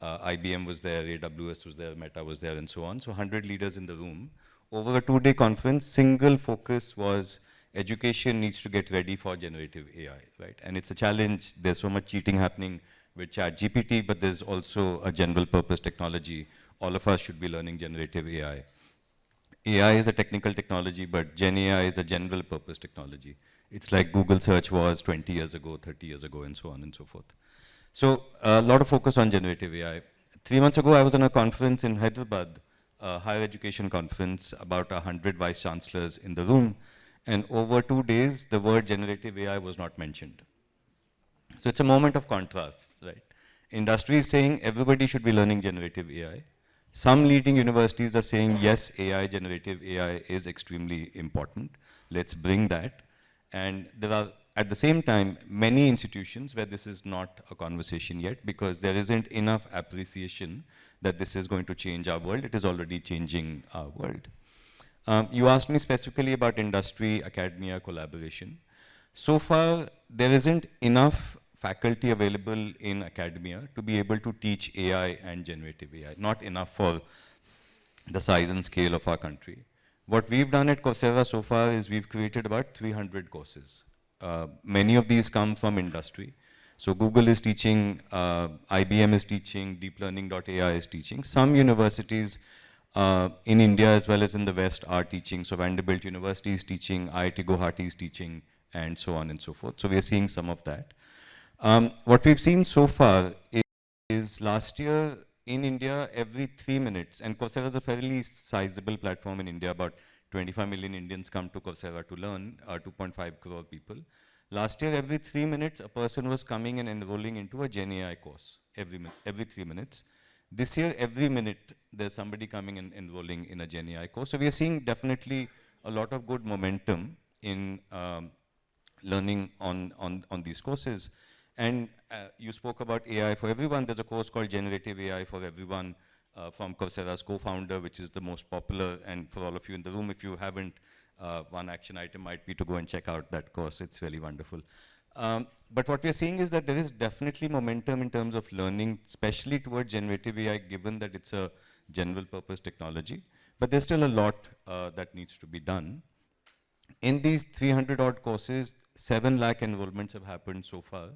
IBM was there, AWS was there, Meta was there, and so on. So 100 leaders in the room. Over a 2-day conference, single focus was education needs to get ready for generative AI, right? And it's a challenge. There's so much cheating happening with ChatGPT, but there's also a general purpose technology. All of us should be learning generative AI. AI is a technical technology, but Gen AI is a general purpose technology. It's like Google search was 20 years ago, 30 years ago, and so on and so forth. So a lot of focus on generative AI. 3 months ago, I was on a conference in Hyderabad, a higher education conference, about 100 vice chancellors in the room. And over 2 days, the word generative AI was not mentioned. So it's a moment of contrast, right? Industry is saying everybody should be learning generative AI. Some leading universities are saying, yes, AI, generative AI is extremely important. Let's bring that. And there are, at the same time, many institutions where this is not a conversation yet, because there isn't enough appreciation that this is going to change our world. It is already changing our world. You asked me specifically about industry, academia, collaboration. So far, there isn't enough faculty available in academia to be able to teach AI and generative AI. Not enough for the size and scale of our country. What we've done at Coursera so far is we've created about 300 courses. Many of these come from industry. So Google is teaching, IBM is teaching, deeplearning.ai is teaching. Some universities in India as well as in the West are teaching. So Vanderbilt University is teaching, IIT Guwahati is teaching, and so on and so forth. So we are seeing some of that. What we've seen so far is last year in India, every 3 minutes, and Coursera is a fairly sizable platform in India, about 25 million Indians come to Coursera to learn, 2.5 crore people. Last year, every 3 minutes, a person was coming and enrolling into a Gen AI course, every 3 minutes. This year, every minute, there's somebody coming and enrolling in a Gen AI course. So we are seeing definitely a lot of good momentum in learning on these courses. And you spoke about AI for everyone. There's a course called Generative AI for Everyone from Coursera's co-founder, which is the most popular. And for all of you in the room, if you haven't, one action item might be to go and check out that course. It's really wonderful. But what we're seeing is that there is definitely momentum in terms of learning, especially towards generative AI, given that it's a general purpose technology. but there's still a lot that needs to be done. In these 300 odd courses, 7 lakh enrollments have happened so far.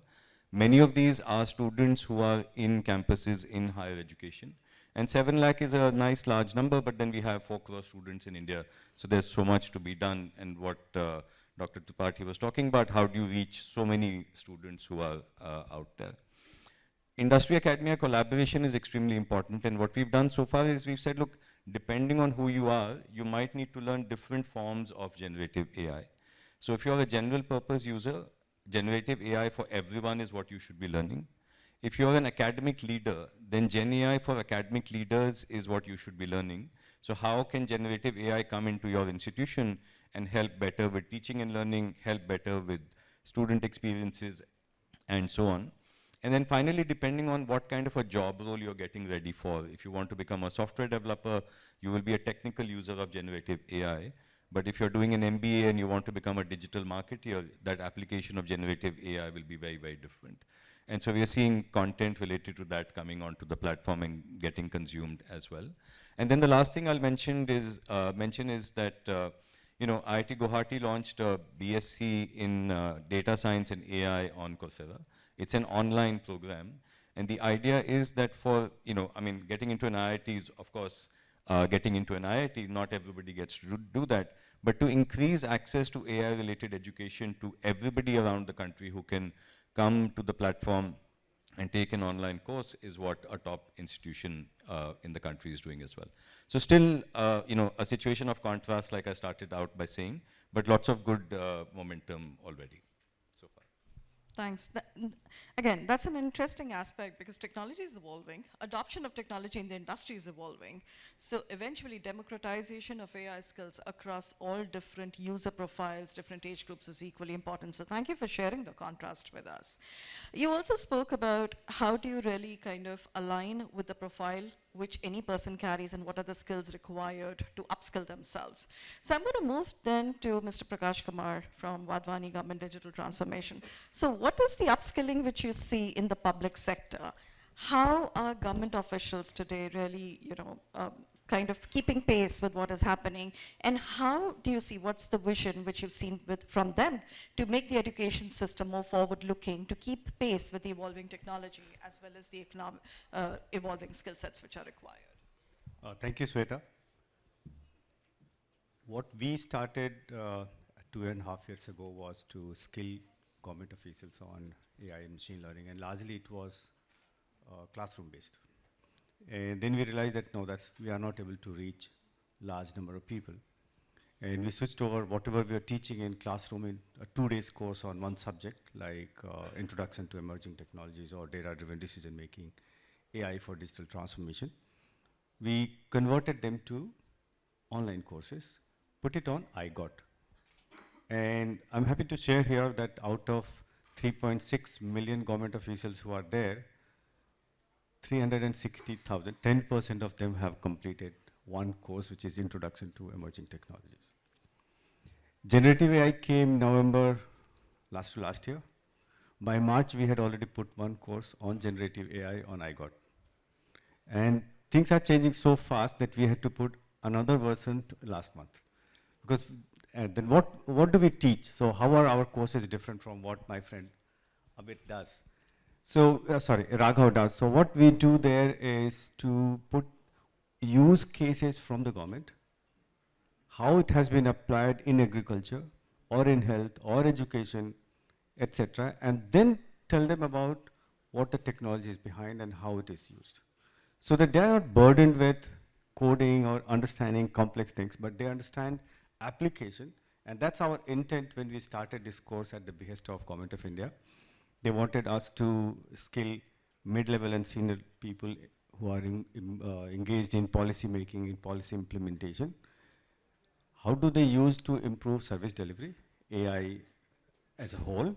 Many of these are students who are in campuses in higher education. And 7 lakh is a nice large number, but then we have 4 crore students in India. So there's so much to be done. And what Dr. Tripathi was talking about, how do you reach so many students who are out there? Industry academia collaboration is extremely important. And what we've done so far is we've said, look, depending on who you are, you might need to learn different forms of generative AI. So if you're a general purpose user, generative AI for everyone is what you should be learning. If you're an academic leader, then Gen AI for academic leaders is what you should be learning. So how can generative AI come into your institution and help better with teaching and learning, help better with student experiences, and so on. And then finally, depending on what kind of a job role you're getting ready for, if you want to become a software developer, you will be a technical user of generative AI. But if you're doing an MBA and you want to become a digital marketer, that application of generative AI will be very, very different. And so we are seeing content related to that coming onto the platform and getting consumed as well. And then the last thing I'll mention is that IIT Guwahati launched a BSc in data science and AI on Coursera. It's an online program. And the idea is that for, getting into an IIT is, of course, getting into an IIT, not everybody gets to do that. But to increase access to AI-related education to everybody around the country who can come to the platform and take an online course is what a top institution in the country is doing as well. So still, a situation of contrast, like I started out by saying, but lots of good momentum already so far. Thanks. Again, that's an interesting aspect because technology is evolving. Adoption of technology in the industry is evolving. So eventually, democratization of AI skills across all different user profiles, different age groups is equally important. So thank you for sharing the contrast with us. You also spoke about how do you really kind of align with the profile which any person carries and what are the skills required to upskill themselves. So I'm going to move then to Mr. Prakash Kumar from Wadhwani Government Digital Transformation. So what is the upskilling which you see in the public sector? How are government officials today really, kind of keeping pace with what is happening? And how do you see, what's the vision which you've seen from them to make the education system more forward-looking, to keep pace with the evolving technology as well as the evolving skill sets which are required? Thank you, Sweta. What we started 2.5 years ago was to skill government officials on AI and machine learning, and largely it was classroom-based. And then we realized that no, we are not able to reach large number of people. And we switched over whatever we are teaching in classroom in a 2-day course on one subject, like Introduction to Emerging Technologies or Data-Driven Decision Making, AI for Digital Transformation. We converted them to online courses, put it on iGot. And I'm happy to share here that out of 3.6 million government officials who are there, 360,000, 10% of them have completed one course, which is Introduction to Emerging Technologies. Generative AI came November last year. By March, we had already put one course on generative AI on iGot. And things are changing so fast that we had to put another version last month. Because then what do we teach? So how are our courses different from what my friend Abid does? So, Raghav does. So what we do there is to put use cases from the government, how it has been applied in agriculture or in health or education, etc., and then tell them about what the technology is behind and how it is used. So that they are not burdened with coding or understanding complex things, but they understand application. And that's our intent when we started this course at the behest of Government of India. They wanted us to skill mid-level and senior people who are engaged in policy making, in policy implementation. How do they use to improve service delivery, AI as a whole?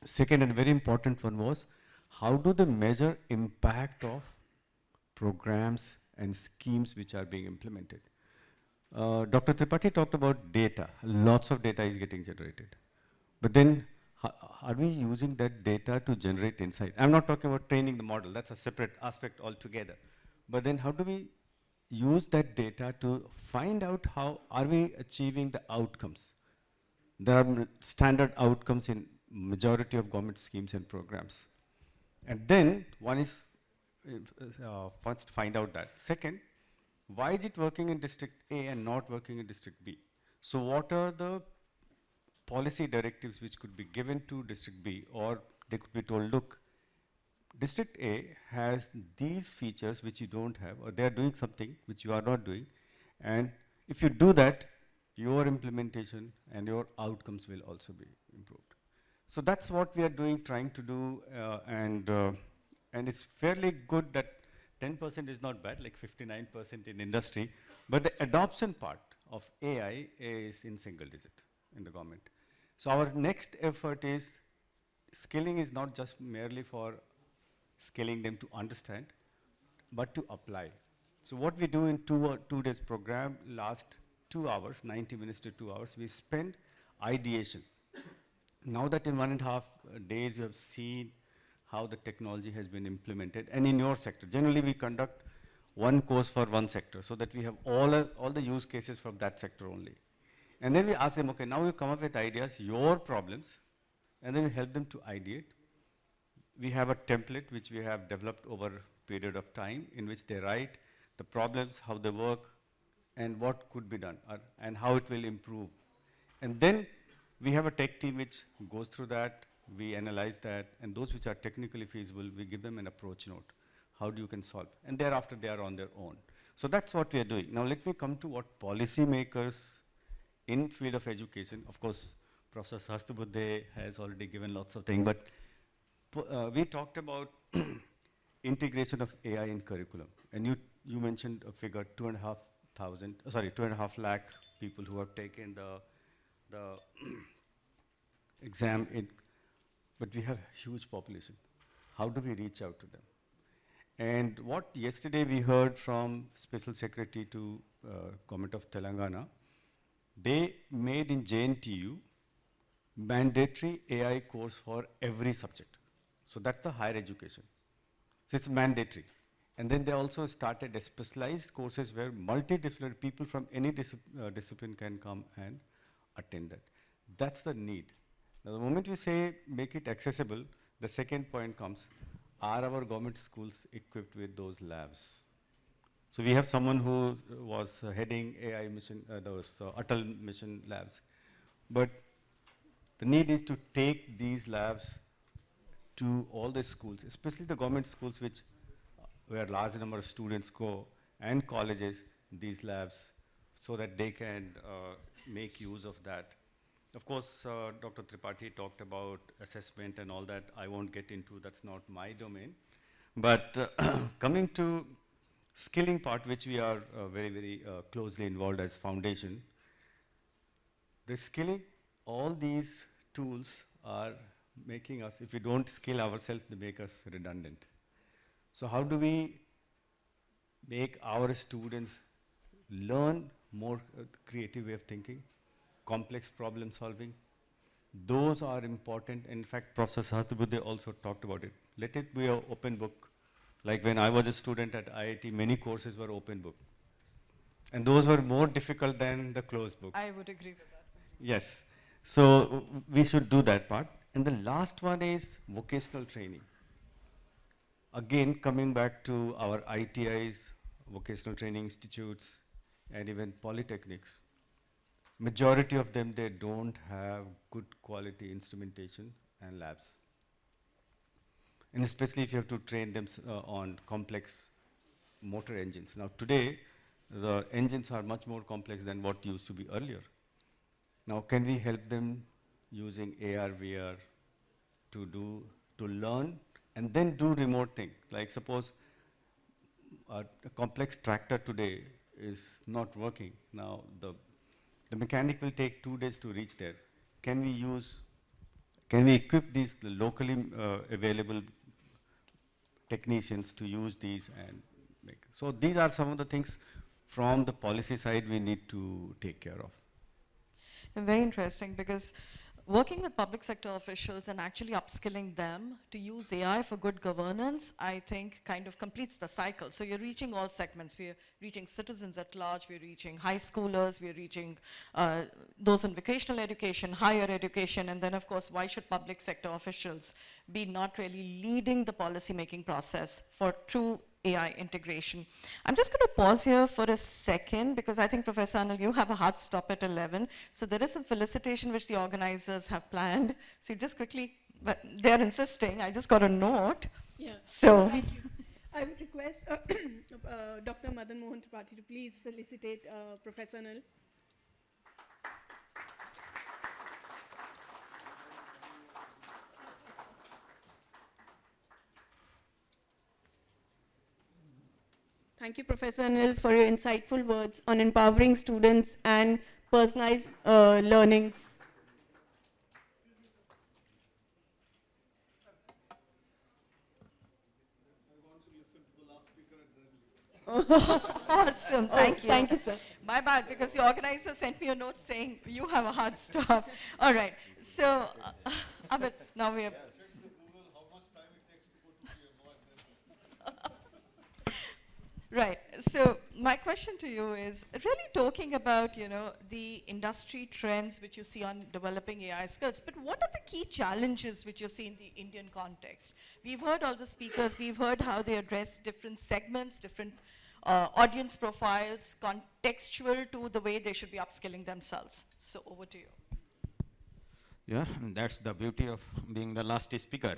Second and very important one was, how do they measure impact of programs and schemes which are being implemented? Dr. Tripathi talked about data. Lots of data is getting generated. But then, are we using that data to generate insight? I'm not talking about training the model. That's a separate aspect altogether. But then how do we use that data to find out how are we achieving the outcomes. There are standard outcomes in majority of government schemes and programs. And then one is first find out that. Second, why is it working in district A and not working in district B? So what are the policy directives which could be given to district B, or they could be told, look, district A has these features which you don't have, or they are doing something which you are not doing, and if you do that, your implementation and your outcomes will also be improved. So that's what we are doing, trying to do, and it's fairly good that 10% is not bad, like 59% in industry, but the adoption part of AI is in single digit in the government. So our next effort is, skilling is not just merely for skilling them to understand, but to apply. So what we do in 2 days program, last 2 hours, 90 minutes to 2 hours, we spend ideation. Now that in 1.5 days you have seen how the technology has been implemented, and in your sector, generally we conduct one course for one sector, so that we have all the use cases from that sector only. And then we ask them, okay, now you come up with ideas, your problems, and then we help them to ideate. We have a template which we have developed over a period of time, in which they write the problems, how they work, and what could be done, and how it will improve. And then we have a tech team which goes through that, we analyze that, and those which are technically feasible, we give them an approach note. How do you can solve? And thereafter they are on their own. So that's what we are doing. Now let me come to what policymakers in field of education, of course, Professor Sahasrabudhe has already given lots of things, but we talked about integration of AI in curriculum. And you mentioned a figure, 2.5 lakh people who have taken the exam, but we have a huge population. How do we reach out to them? And what yesterday we heard from Special Secretary to Government of Telangana, they made in JNTU mandatory AI course for every subject. So that's the higher education. So it's mandatory. And then they also started a specialized courses where multidisciplinary people from any discipline can come and attend that. That's the need. Now, the moment we say make it accessible, the second point comes, are our government schools equipped with those labs? So we have someone who was heading AI mission, those Atal mission labs. But the need is to take these labs to all the schools, especially the government schools where large number of students go, and colleges, these labs, so that they can make use of that. Of course, Dr. Tripathi talked about assessment and all that. I won't get into, that's not my domain. But coming to skilling part, which we are very, very closely involved as foundation, the skilling, all these tools are making us, if we don't skill ourselves, they make us redundant. So how do we make our students learn more creative way of thinking, complex problem solving? Those are important. In fact, Professor Sahasrabudhe also talked about it. Let it be an open book. Like when I was a student at IIT, many courses were open book. And those were more difficult than the closed book. I would agree with that. Yes. So we should do that part. And the last one is vocational training. Again, coming back to our ITIs, vocational training institutes, and even polytechnics. Majority of them, they don't have good quality instrumentation and labs. And especially if you have to train them on complex motor engines. Now today, the engines are much more complex than what used to be earlier. Now can we help them using AR, VR to learn and then do remote thing? Like suppose a complex tractor today is not working. Now the mechanic will take 2 days to reach there. Can we equip these locally available technicians to use these and make? So these are some of the things from the policy side we need to take care of. Very interesting, because working with public sector officials and actually upskilling them to use AI for good governance, I think kind of completes the cycle. So you're reaching all segments. We're reaching citizens at large, we're reaching high schoolers, we're reaching those in vocational education, higher education, and then of course, why should public sector officials be not really leading the policy making process for true AI integration? I'm just going to pause here for a second because I think, Professor Anil, you have a hard stop at 11. So there is some felicitation which the organizers have planned. So you just quickly, but they're insisting, I just got a note. Yeah. So, Thank you. I would request Dr. Madan Mohan Tripathi to please felicitate Professor Anil. Thank you, Professor Anil, for your insightful words on empowering students and personalized learnings. awesome, thank you. Thank you, sir. My bad, because the organizer sent me a note saying you have a hard stop. All right, so Amit, now we are. Right. So my question to you is really talking about, you know, the industry trends which you see on developing AI skills, but what are the key challenges which you see in the Indian context? We've heard all the speakers, we've heard how they address different segments, different audience profiles, contextual to the way they should be upskilling themselves. So over to you. Yeah, and that's the beauty of being the last speaker.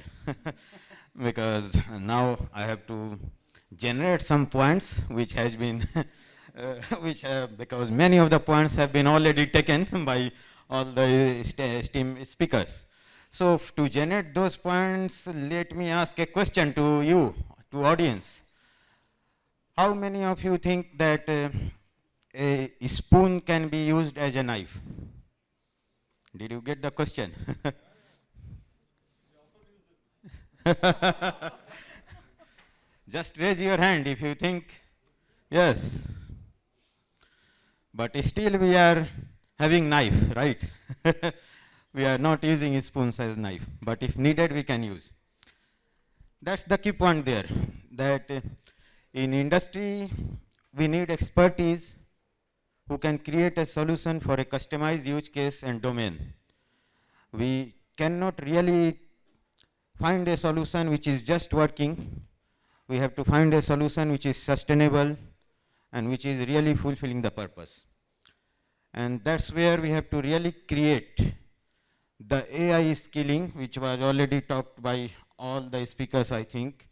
Because now I have to generate some points which has been, because many of the points have been already taken by all the esteemed speakers. So to generate those points, let me ask a question to you, to audience. How many of you think that a spoon can be used as a knife? Did you get the question? Just raise your hand if you think yes. But still we are having knife, right? We are not using spoons as knife, but if needed we can use. That's the key point there, that in industry we need expertise who can create a solution for a customized use case and domain. We cannot really find a solution which is just working. We have to find a solution which is sustainable and which is really fulfilling the purpose. And that's where we have to really create the AI skilling, which was already talked by all the speakers, I think,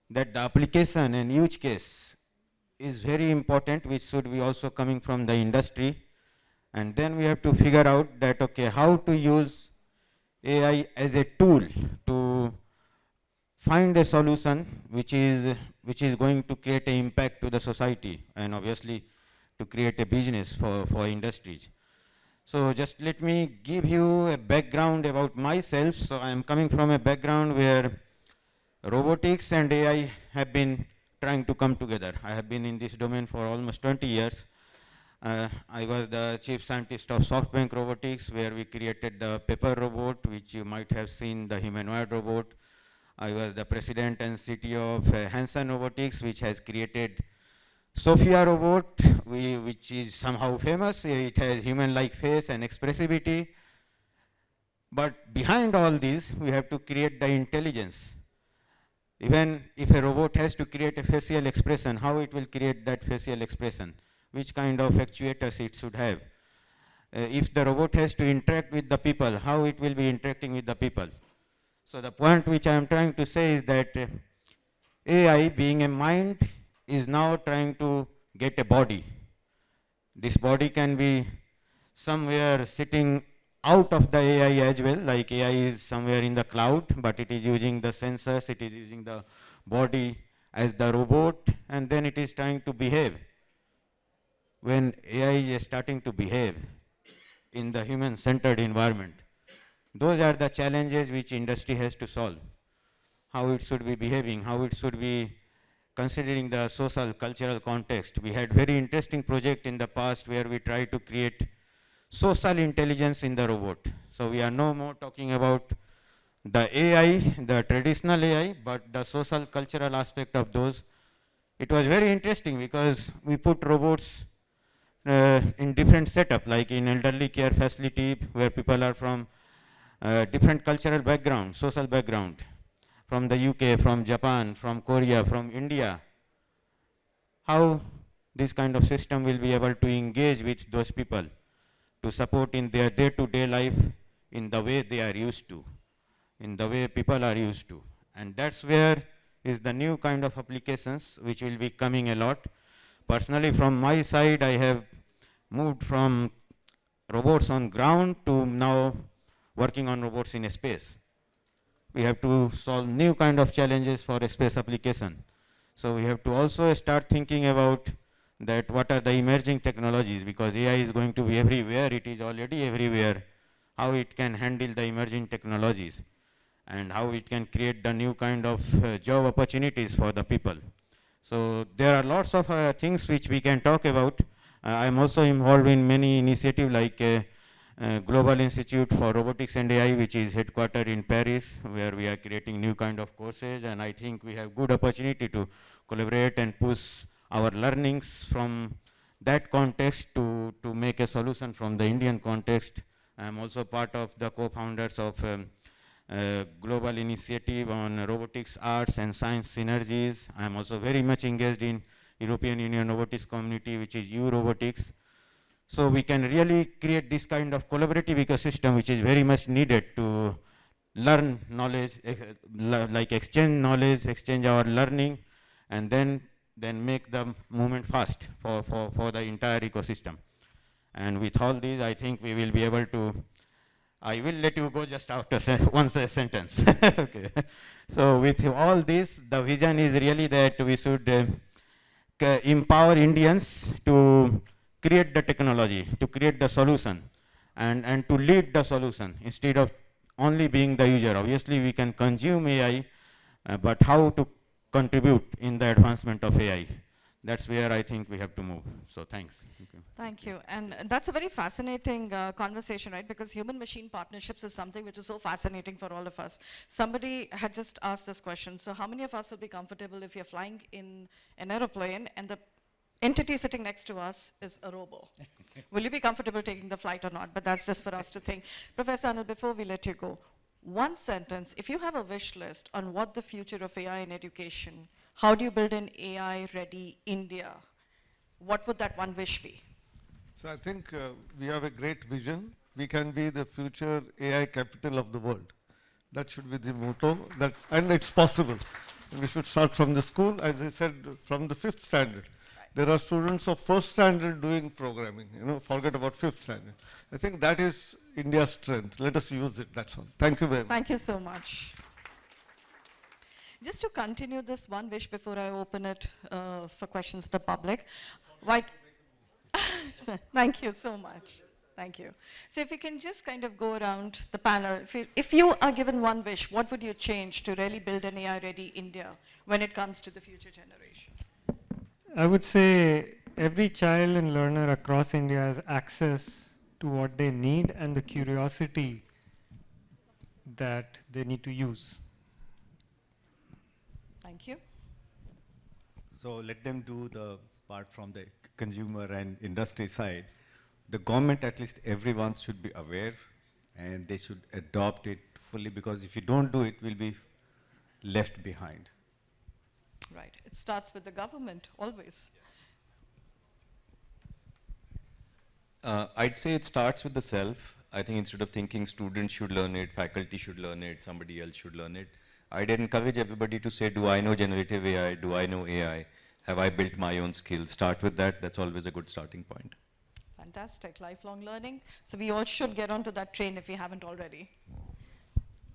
that the application and use case is very important, which should be also coming from the industry. And then we have to figure out that, okay, how to use AI as a tool to find a solution which is going to create an impact to the society and obviously to create a business for industries. So just let me give you a background about myself. So I am coming from a background where robotics and AI have been trying to come together. I have been in this domain for almost 20 years. I was the chief scientist of SoftBank Robotics, where we created the paper robot, which you might have seen, the humanoid robot. I was the president and CTO of Hanson Robotics, which has created Sophia robot, which is somehow famous. It has human-like face and expressivity. But behind all this, we have to create the intelligence. Even if a robot has to create a facial expression, how it will create that facial expression? Which kind of actuators it should have? If the robot has to interact with the people, how it will be interacting with the people? So the point which I am trying to say is that AI, being a mind, is now trying to get a body. This body can be somewhere sitting out of the AI as well, like AI is somewhere in the cloud, but it is using the sensors, it is using the body as the robot, and then it is trying to behave. When AI is starting to behave in the human-centered environment, those are the challenges which industry has to solve. How it should be behaving, how it should be considering the social, cultural context. We had very interesting project in the past where we tried to create social intelligence in the robot. So we are no more talking about the AI, the traditional AI, but the social cultural aspect of those. It was very interesting because we put robots in different setup, like in elderly care facility where people are from different cultural background, social background, from the UK, from Japan, from Korea, from India. How this kind of system will be able to engage with those people to support in their day-to-day life in the way they are used to, in the way people are used to. And that's where is the new kind of applications which will be coming a lot. Personally, from my side, I have moved from robots on ground to now working on robots in space. We have to solve new kind of challenges for a space application. So we have to also start thinking about that what are the emerging technologies, because AI is going to be everywhere, it is already everywhere, how it can handle the emerging technologies and how it can create the new kind of job opportunities for the people. So there are lots of things which we can talk about. I am also involved in many initiatives like Global Institute for Robotics and AI, which is headquartered in Paris, where we are creating new kind of courses, and I think we have good opportunity to collaborate and push our learnings from that context to make a solution from the Indian context. I am also part of the co-founders of global initiative on robotics, arts and science synergies. I am also very much engaged in European Union robotics community, which is EU-robotics. So we can really create this kind of collaborative ecosystem, which is very much needed to learn knowledge, like exchange knowledge, exchange our learning, and then make the movement fast for the entire ecosystem. And with all these, I think we will be able to, I will let you go just after one sentence. Okay. So with all this, the vision is really that we should empower Indians to create the technology, to create the solution, and to lead the solution instead of only being the user. Obviously, we can consume AI, but how to contribute in the advancement of AI? That's where I think we have to move. So thanks. Thank you. And that's a very fascinating conversation, right? Because human-machine partnerships is something which is so fascinating for all of us. Somebody had just asked this question. So how many of us will be comfortable if you're flying in an aeroplane and the entity sitting next to us is a robo? Will you be comfortable taking the flight or not? But that's just for us to think. Professor Anil, before we let you go, one sentence, if you have a wish list on what the future of AI in education, how do you build an AI-ready India? What would that one wish be? So I think we have a great vision. We can be the future AI capital of the world. That should be the motto, and it's possible. We should start from the school, as I said, from the 5th standard. There are students of 1st standard doing programming, forget about 5th standard. I think that is India's strength. Let us use it, that's all. Thank you very much. Thank you so much. Just to continue this one wish before I open it for questions to the public. Thank you so much. Thank you. So if we can just kind of go around the panel. If you are given one wish, what would you change to really build an AI-ready India when it comes to the future generation? I would say every child and learner across India has access to what they need and the curiosity that they need to use. Thank you. So let them do the part from the consumer and industry side. The government, at least everyone should be aware and they should adopt it fully, because if you don't do it, we'll be left behind. Right. It starts with the government, always. I'd say it starts with the self. I think instead of thinking students should learn it, faculty should learn it, somebody else should learn it, I'd encourage everybody to say, do I know generative AI? Do I know AI? Have I built my own skills? Start with that. That's always a good starting point. Fantastic. Lifelong learning. So we all should get onto that train if we haven't already.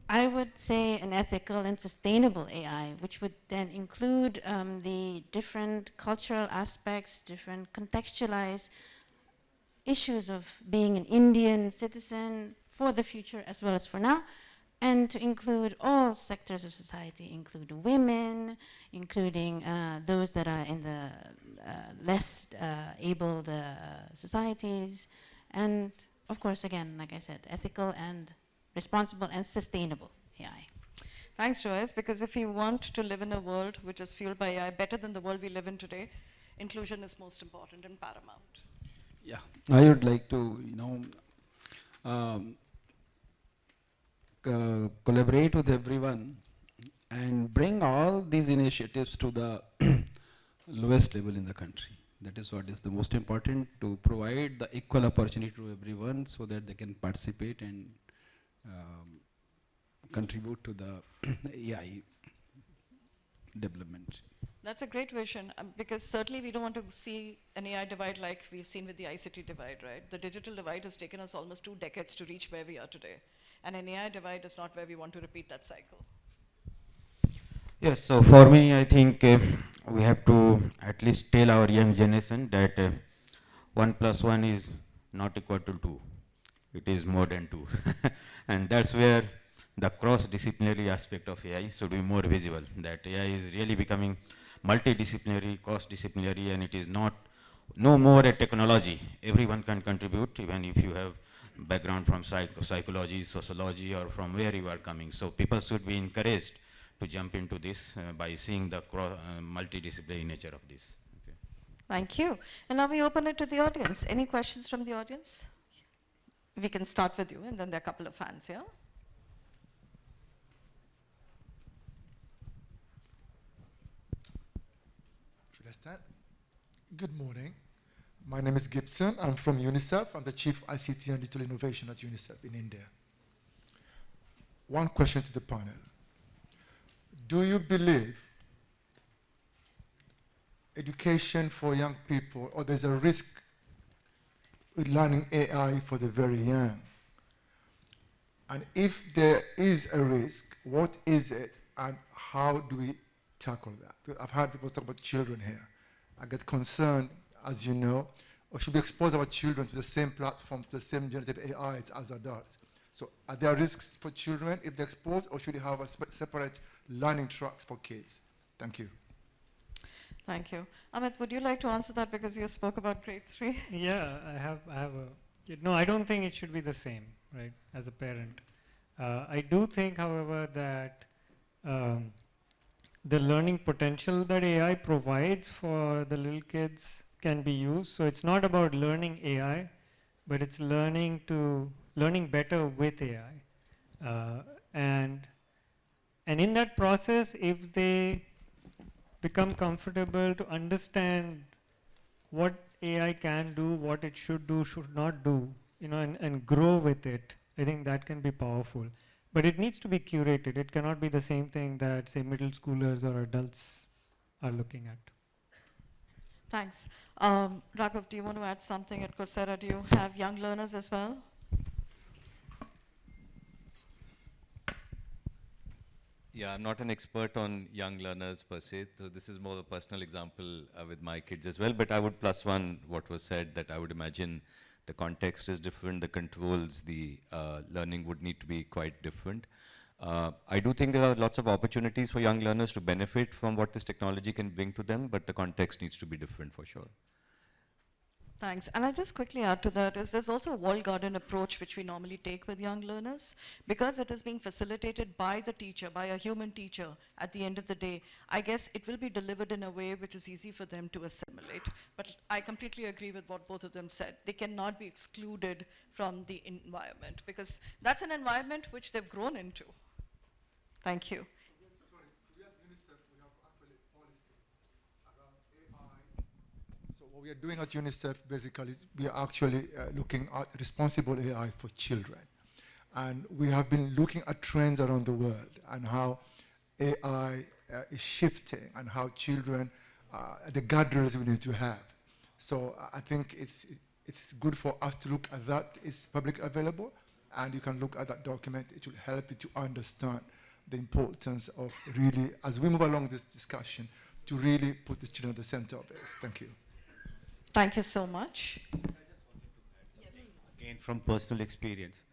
I would say an ethical and sustainable AI, which would then include the different cultural aspects, different contextualized issues of being an Indian citizen for the future as well as for now, and to include all sectors of society, including women, including those that are in the less abled societies, and of course, again, like I said, ethical and responsible and sustainable AI. Thanks, Joyce, because if you want to live in a world which is fueled by AI better than the world we live in today, inclusion is most important and paramount. Yeah, I would like to, collaborate with everyone and bring all these initiatives to the lowest level in the country. That is what is the most important, to provide the equal opportunity to everyone so that they can participate and contribute to the AI development. That's a great vision, because certainly we don't want to see an AI divide like we've seen with the ICT divide, right? The digital divide has taken us almost 2 decades to reach where we are today. And an AI divide is not where we want to repeat that cycle. Yes, so for me, I think we have to at least tell our young generation that 1 plus 1 is not equal to 2. It is more than 2. And that's where the cross-disciplinary aspect of AI should be more visible, that AI is really becoming multidisciplinary, cross-disciplinary, and it is no more a technology. Everyone can contribute, even if you have background from psychology, sociology, or from where you are coming. So people should be encouraged to jump into this by seeing the multidisciplinary nature of this. Okay. Thank you. And now we open it to the audience. Any questions from the audience? We can start with you, and then there are a couple of hands here. Should I start? Good morning. My name is Gibson. I'm from UNICEF. I'm the Chief ICT and Digital Innovation at UNICEF in India. One question to the panel. Do you believe education for young people, or there's a risk with learning AI for the very young? And if there is a risk, what is it, and how do we tackle that? Because I've heard people talk about children here. I get concerned, as you know, or should we expose our children to the same platforms, to the same generative AIs as adults? So are there risks for children if they're exposed, or should we have a separate learning tracks for kids? Thank you. Thank you. Amit, would you like to answer that, because you spoke about grade 3? Yeah, I have no, I don't think it should be the same, right, as a parent. I do think, however, that the learning potential that AI provides for the little kids can be used. So it's not about learning AI, but it's learning better with AI. And in that process, if they become comfortable to understand what AI can do, what it should do, should not do, and grow with it, I think that can be powerful. But it needs to be curated. It cannot be the same thing that, say, middle schoolers or adults are looking at. Thanks. Raghav, do you want to add something at Coursera? Do you have young learners as well? Yeah, I'm not an expert on young learners per se, so this is more a personal example with my kids as well, but I would plus one what was said, that I would imagine the context is different, the controls, the learning would need to be quite different. I do think there are lots of opportunities for young learners to benefit from what this technology can bring to them, but the context needs to be different for sure. Thanks. And I'll just quickly add to that is there's also a walled garden approach which we normally take with young learners. Because it is being facilitated by the teacher, by a human teacher at the end of the day, I guess it will be delivered in a way which is easy for them to assimilate. But I completely agree with what both of them said. They cannot be excluded from the environment, because that's an environment which they've grown into. Thank you. What we are doing at UNICEF basically is we are actually looking at responsible AI for children. And we have been looking at trends around the world and how AI is shifting and how children, the guardrails we need to have. So I think it's good for us to look at that. It's publicly available, and you can look at that document. It will help you to understand the importance of really, as we move along this discussion, to really put the children at the center of this. Thank you. Thank you so much. Again, from personal experience,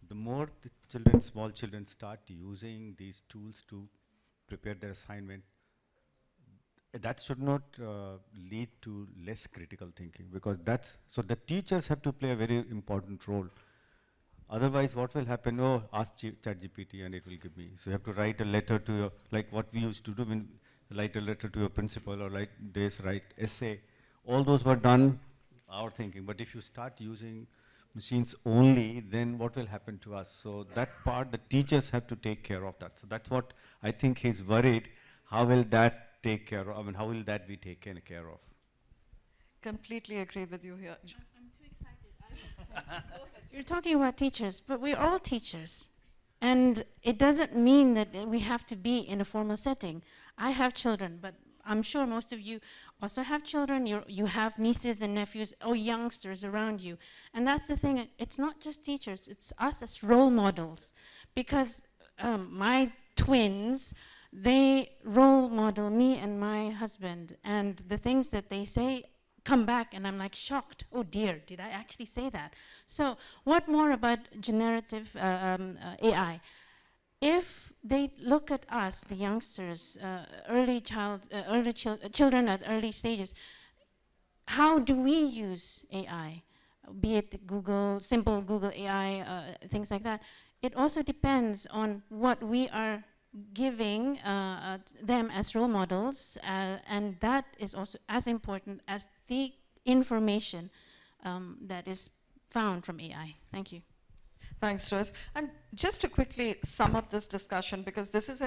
the more the children, small children, start using these tools to prepare their assignment, that should not lead to less critical thinking, because so the teachers have to play a very important role. Otherwise, what will happen? Oh, ask ChatGPT and it will give me. So you have to write a letter to your, like what we used to do, when write a letter to your principal, or write essay. All those were done our thinking. But if you start using machines only, then what will happen to us? So that part, the teachers have to take care of that. So that's what I think he's worried. How will that take care of? I mean, how will that be taken care of? Completely agree with you here. I'm too excited. You're talking about teachers, but we're all teachers. And it doesn't mean that we have to be in a formal setting. I have children, but I'm sure most of you also have children. You have nieces and nephews or youngsters around you. And that's the thing, it's not just teachers, it's us as role models. Because my twins, they role model me and my husband. And the things that they say come back and I'm like shocked. Oh dear, did I actually say that? So what more about generative AI? If they look at us, the youngsters, children at early stages, how do we use AI? Be it Google, simple Google AI, things like that. It also depends on what we are giving them as role models, and that is also as important as the information that is found from AI. Thank you. Thanks, Joyce. And just to quickly sum up this discussion, because this is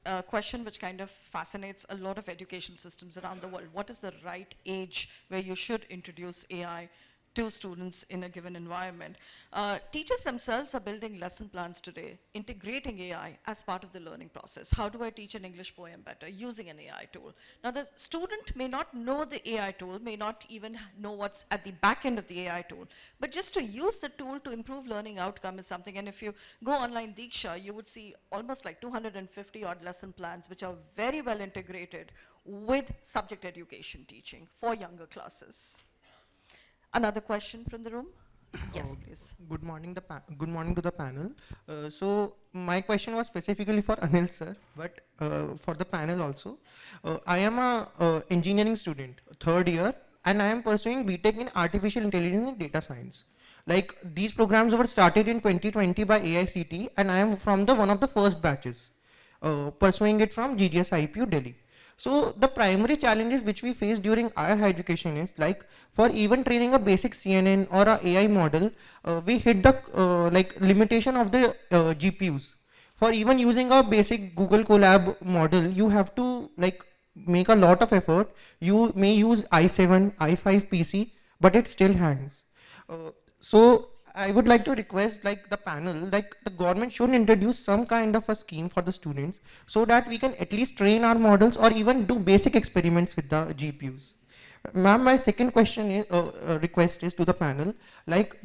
a question which kind of fascinates a lot of education systems around the world. What is the right age where you should introduce AI to students in a given environment? Teachers themselves are building lesson plans today, integrating AI as part of the learning process. How do I teach an English poem better using an AI tool? Now, the student may not know the AI tool, may not even know what's at the back end of the AI tool, but just to use the tool to improve learning outcome is something. And if you go online, Diksha, you would see almost like 250 odd lesson plans, which are very well integrated with subject education teaching for younger classes. Another question from the room? Yes, please. Good morning, good morning to the panel. So my question was specifically for Anil sir, but for the panel also. I am a engineering student, third year, and I am pursuing BTech in Artificial Intelligence and Data Science. Like these programs were started in 2020 by AICT, and I am from one of the first batches, pursuing it from GGS IPU Delhi. So the primary challenges which we face during our higher education is like for even training a basic CNN or a AI model, we hit the limitation of the GPUs. For even using a basic Google Colab model, you have to make a lot of effort. You may use i7, i5 PC, but it still hangs. So I would like to request the panel, the government should introduce some kind of a scheme for the students so that we can at least train our models or even do basic experiments with the GPUs. Ma'am, my second question is, request is to the panel,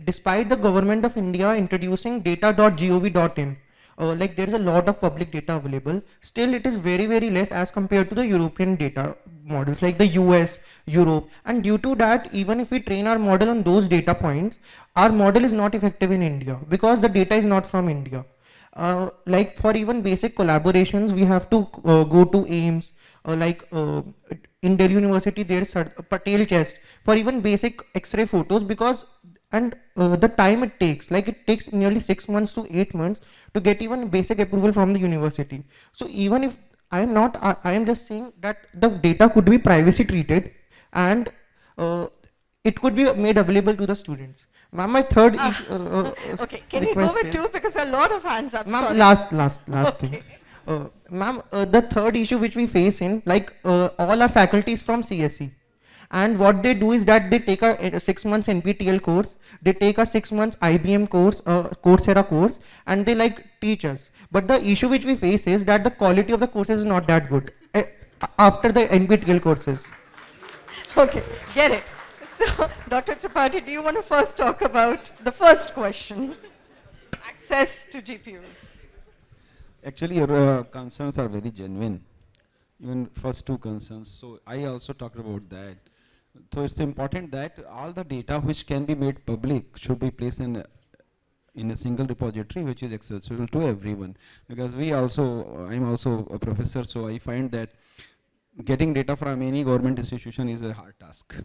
despite the government of India introducing data.gov.in, there is a lot of public data available, still it is very, very less as compared to the European data models like the US, Europe, and due to that, even if we train our model on those data points, our model is not effective in India because the data is not from India. For even basic collaborations, we have to go to AIMS, in Delhi University there is a Patel chest for even basic X-ray photos because the time it takes nearly 6 months to 8 months to get even basic approval from the university. So even if I am just saying that the data could be privacy treated and it could be made available to the students. Ma'am, my third issue. Okay, can you go with two because a lot of hands up. Ma'am, last thing. Ma'am, the third issue which we face in all our faculty is from CSE. And what they do is that they take a 6 months NPTEL course, they take a 6 months IBM course, Coursera course, and they teach us. But the issue which we face is that the quality of the courses is not that good after the NPTEL courses. Okay, get it. So, Dr. Tripathi, do you want to first talk about the first question, access to GPUs? Actually, your concerns are very genuine, even first two concerns. So I also talked about that. So it's important that all the data which can be made public should be placed in a single repository which is accessible to everyone. Because I'm also a professor, so I find that getting data from any government institution is a hard task.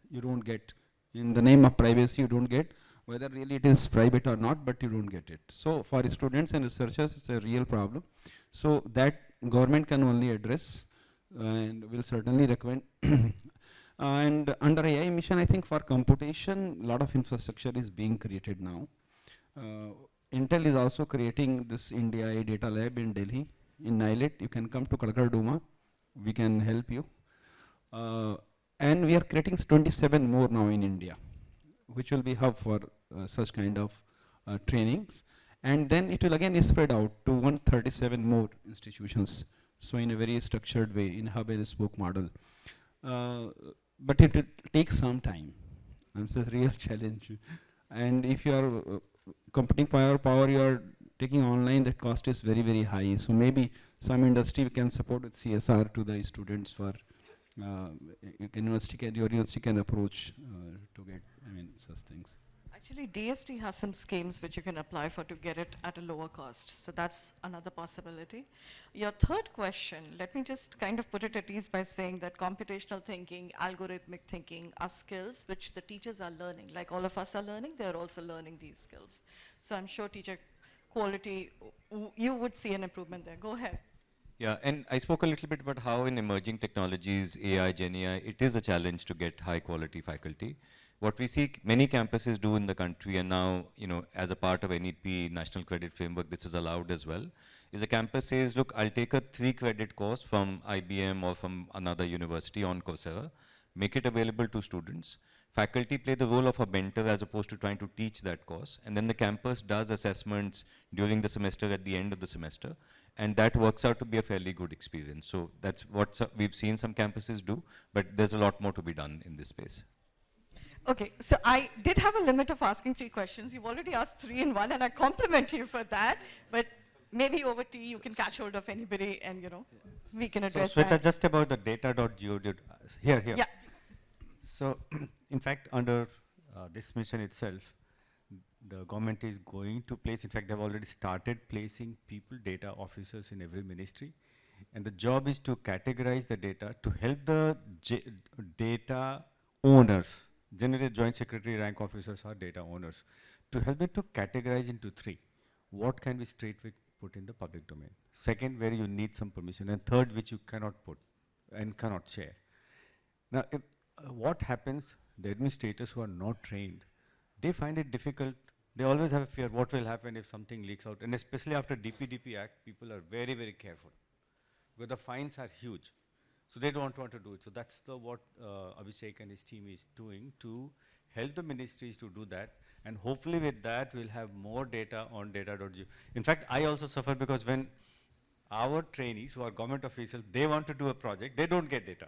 You don't get, in the name of privacy, you don't get, whether really it is private or not, but you don't get it. So for students and researchers, it's a real problem. So that government can only address, and will certainly recommend. And under AI mission, I think for computation, a lot of infrastructure is being created now. Intel is also creating this IndiaAI data lab in Delhi, in Nilet. You can come to Kalkar, we can help you. And we are creating 27 more now in India, which will be hub for such kind of trainings. And then it will again spread out to 137 more institutions. So in a very structured way, in hub and spoke model. But it will take some time. And it's a real challenge. And if you are computing power you are taking online, that cost is very, very high. So maybe some industry can support with CSR to the students for your university can approach to get, such things. Actually, DST has some schemes which you can apply for to get it at a lower cost. So that's another possibility. Your third question, let me just kind of put it at ease by saying that computational thinking, algorithmic thinking are skills which the teachers are learning. Like all of us are learning, they're also learning these skills. So I'm sure teacher quality, you would see an improvement there. Go ahead. Yeah, and I spoke a little bit about how in emerging technologies, AI, Gen AI, it is a challenge to get high quality faculty. What we see many campuses do in the country, and now, as a part of NEP, National Credit Framework, this is allowed as well, is a campus says, look, I'll take a 3-credit course from IBM or from another university on Coursera, make it available to students. Faculty play the role of a mentor as opposed to trying to teach that course. And then the campus does assessments during the semester at the end of the semester. And that works out to be a fairly good experience. So that's what we've seen some campuses do, but there's a lot more to be done in this space. Okay, so I did have a limit of asking 3 questions. You've already asked 3 in 1, and I compliment you for that. But maybe over tea, you can catch hold of anybody, and we can address so Sweta, that. just about the data.go. Here. Yeah. So, in fact, under this mission itself, the government is going to place, in fact, they've already started placing people, data officers in every ministry. And the job is to categorize the data to help the data owners. Generally, joint secretary rank officers are data owners. To help them to categorize into 3. What can we straightway put in the public domain? Second, where you need some permission. And third, which you cannot put and cannot share. Now, what happens, the administrators who are not trained, they find it difficult. They always have a fear, what will happen if something leaks out? And especially after DPDP Act, people are very, very careful. Because the fines are huge. So they don't want to do it. So that's what Abhishek and his team is doing to help the ministries to do that. And hopefully with that, we'll have more data on data.go. In fact, I also suffer because when our trainees who are government officials, they want to do a project, they don't get data.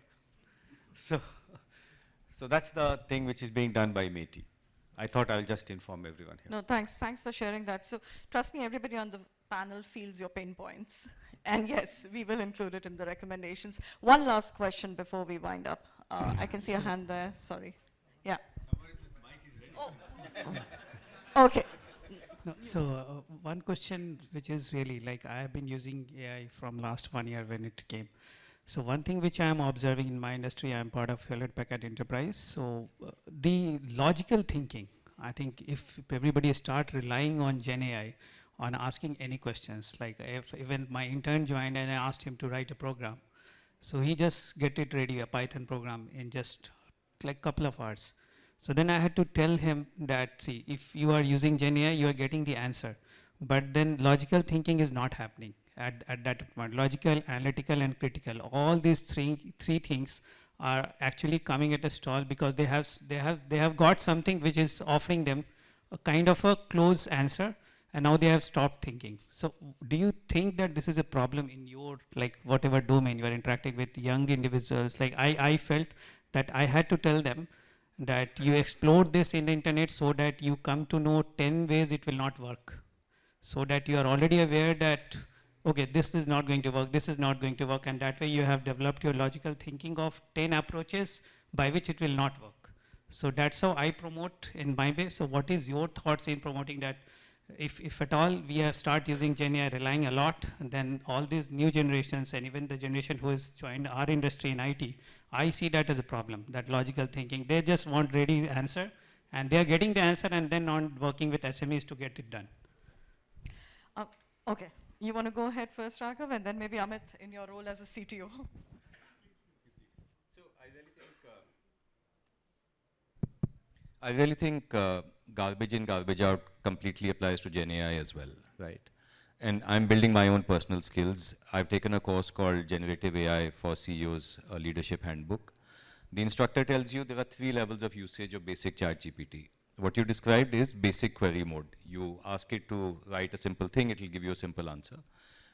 So that's the thing which is being done by METI. I thought I'll just inform everyone here. No, thanks. Thanks for sharing that. So trust me, everybody on the panel feels your pain points. And yes, we will include it in the recommendations. One last question before we wind up. I can see a hand there. Sorry. Yeah. Oh. Okay. No, so one question which is really like I have been using AI from last 1 year when it came. So one thing which I am observing in my industry, I am part of Hewlett Packard Enterprise. So the logical thinking, I think if everybody start relying on Gen AI, on asking any questions, like if even my intern joined and I asked him to write a program, so he just get it ready, a Python program in just like couple of hours. So then I had to tell him that, see, if you are using Gen AI, you are getting the answer, but then logical thinking is not happening at that point. Logical, analytical, and critical, all these three things are actually coming at a stall because they have got something which is offering them a kind of a close answer, and now they have stopped thinking. So do you think that this is a problem in your, like, whatever domain you are interacting with young individuals? Like I felt that I had to tell them that you explore this in the internet so that you come to know 10 ways it will not work, so that you are already aware that, okay, this is not going to work, this is not going to work, and that way you have developed your logical thinking of 10 approaches by which it will not work. So that's how I promote in my way. So what is your thoughts in promoting that if at all we start using Gen AI, relying a lot, then all these new generations and even the generation who has joined our industry in IT, I see that as a problem, that logical thinking. They just want ready answer, and they are getting the answer and then not working with SMEs to get it done. Okay, you want to go ahead first, Raghav, and then maybe Amit in your role as a CTO. I really think garbage in, garbage out completely applies to Gen AI as well, right? And I'm building my own personal skills. I've taken a course called Generative AI for CEOs, a leadership handbook. The instructor tells you there are 3 levels of usage of basic ChatGPT. What you described is basic query mode. You ask it to write a simple thing, it will give you a simple answer.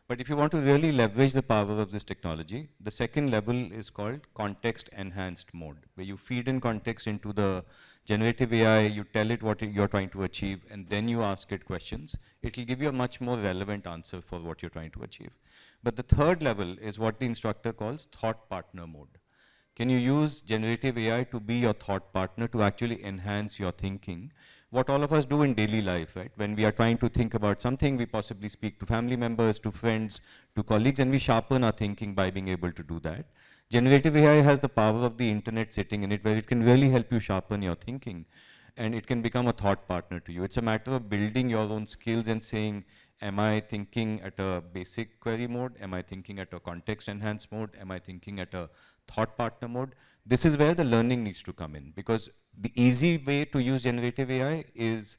But if you want to really leverage the power of this technology, the second level is called context enhanced mode, where you feed in context into the generative AI, you tell it what you're trying to achieve, and then you ask it questions. It will give you a much more relevant answer for what you're trying to achieve. But the third level is what the instructor calls thought partner mode. Can you use generative AI to be your thought partner, to actually enhance your thinking? What all of us do in daily life, right? When we are trying to think about something, we possibly speak to family members, to friends, to colleagues, and we sharpen our thinking by being able to do that. Generative AI has the power of the internet sitting in it, where it can really help you sharpen your thinking, and it can become a thought partner to you. It's a matter of building your own skills and saying, am I thinking at a basic query mode? Am I thinking at a context enhanced mode? Am I thinking at a thought partner mode? This is where the learning needs to come in, because the easy way to use generative AI is,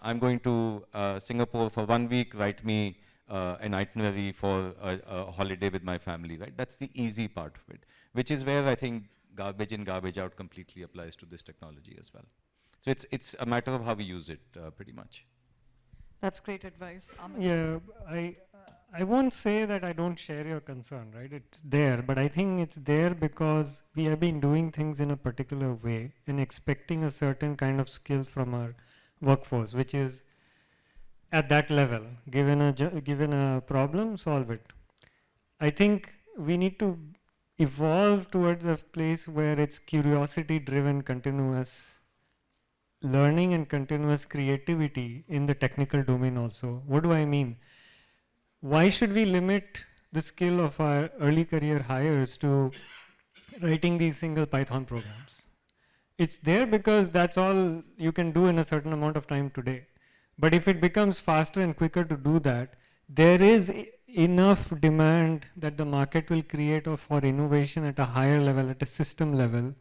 I'm going to Singapore for 1 week, write me an itinerary for a holiday with my family, right? That's the easy part of it, which is where I think garbage in, garbage out completely applies to this technology as well. So it's a matter of how we use it, pretty much. That's great advice. Amit? Yeah, I won't say that I don't share your concern, right? It's there, but I think it's there because we have been doing things in a particular way and expecting a certain kind of skill from our workforce, which is at that level. Given a problem, solve it. I think we need to evolve towards a place where it's curiosity-driven, continuous learning and continuous creativity in the technical domain also. What do I mean? Why should we limit the skill of our early career hires to writing these single Python programs? It's there because that's all you can do in a certain amount of time today. But if it becomes faster and quicker to do that, there is enough demand that the market will create for innovation at a higher level, at a system level.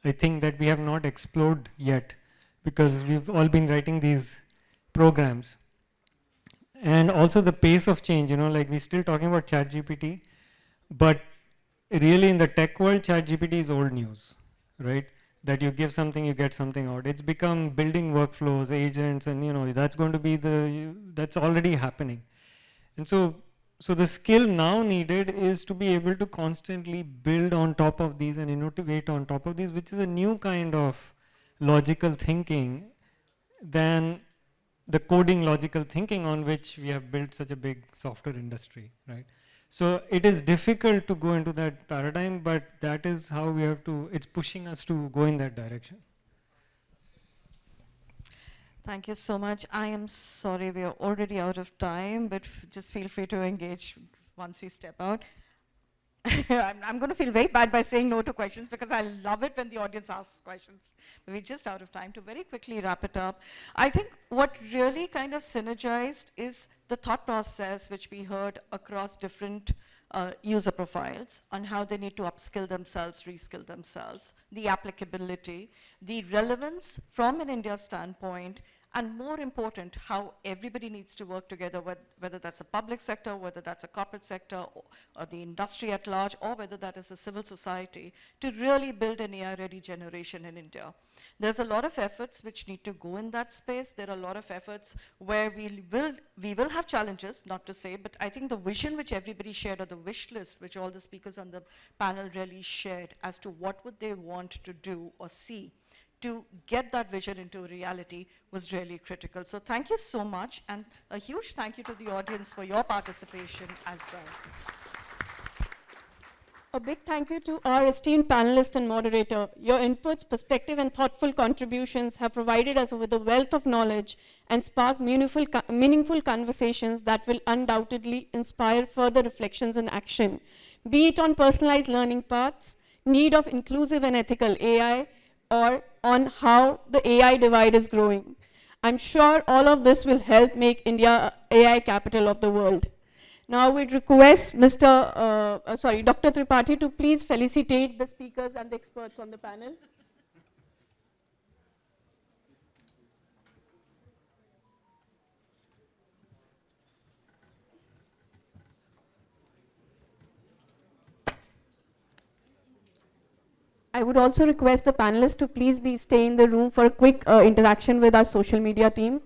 I think that we have not explored yet, because we've all been writing these programs. And also the pace of change, like we're still talking about ChatGPT, but really in the tech world, ChatGPT is old news, right? That you give something, you get something out. It's become building workflows, agents, and that's going to be that's already happening. And so the skill now needed is to be able to constantly build on top of these and innovate on top of these, which is a new kind of logical thinking than the coding logical thinking on which we have built such a big software industry, right? So it is difficult to go into that paradigm, but that is how we have to, it's pushing us to go in that direction. Thank you so much. I am sorry we are already out of time, but just feel free to engage once we step out. I'm going to feel very bad by saying no to questions, because I love it when the audience asks questions. But we're just out of time. To very quickly wrap it up, I think what really kind of synergized is the thought process which we heard across different user profiles on how they need to upskill themselves, reskill themselves, the applicability, the relevance from an India standpoint, and more important, how everybody needs to work together, whether that's a public sector, whether that's a corporate sector, or the industry at large, or whether that is a civil society, to really build an AI-ready generation in India. There's a lot of efforts which need to go in that space. There are a lot of efforts where we will have challenges, not to say, but I think the vision which everybody shared, or the wish list which all the speakers on the panel really shared as to what would they want to do or see to get that vision into reality was really critical. So thank you so much, and a huge thank you to the audience for your participation as well. A big thank you to our esteemed panelist and moderator. Your inputs, perspective, and thoughtful contributions have provided us with a wealth of knowledge and spark meaningful conversations that will undoubtedly inspire further reflections and action, be it on personalized learning paths, need of inclusive and ethical AI, or on how the AI divide is growing. I'm sure all of this will help make India AI capital of the world. Now we'd request Dr. Tripathi to please felicitate the speakers and the experts on the panel. I would also request the panelists to please stay in the room for a quick interaction with our social media team.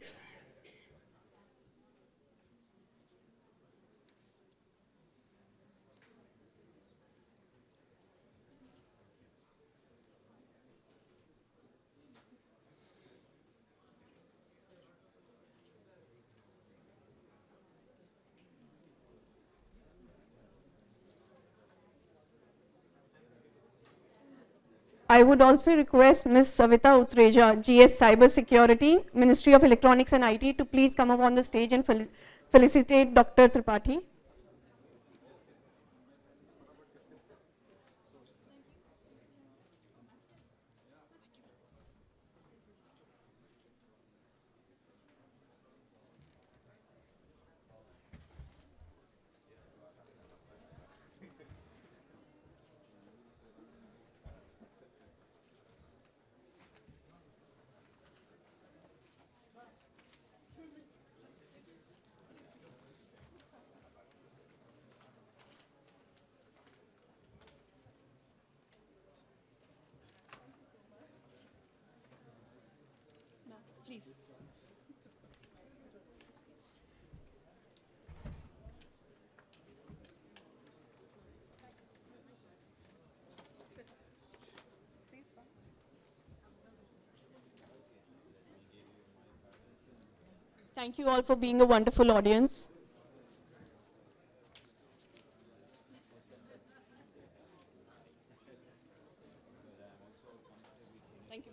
I would also request Ms. Savita Utreja, GS Cybersecurity, Ministry of Electronics and IT, to please come up on the stage and felicitate Dr. Tripathi. Please. Thank you all for being a wonderful audience. Thank you.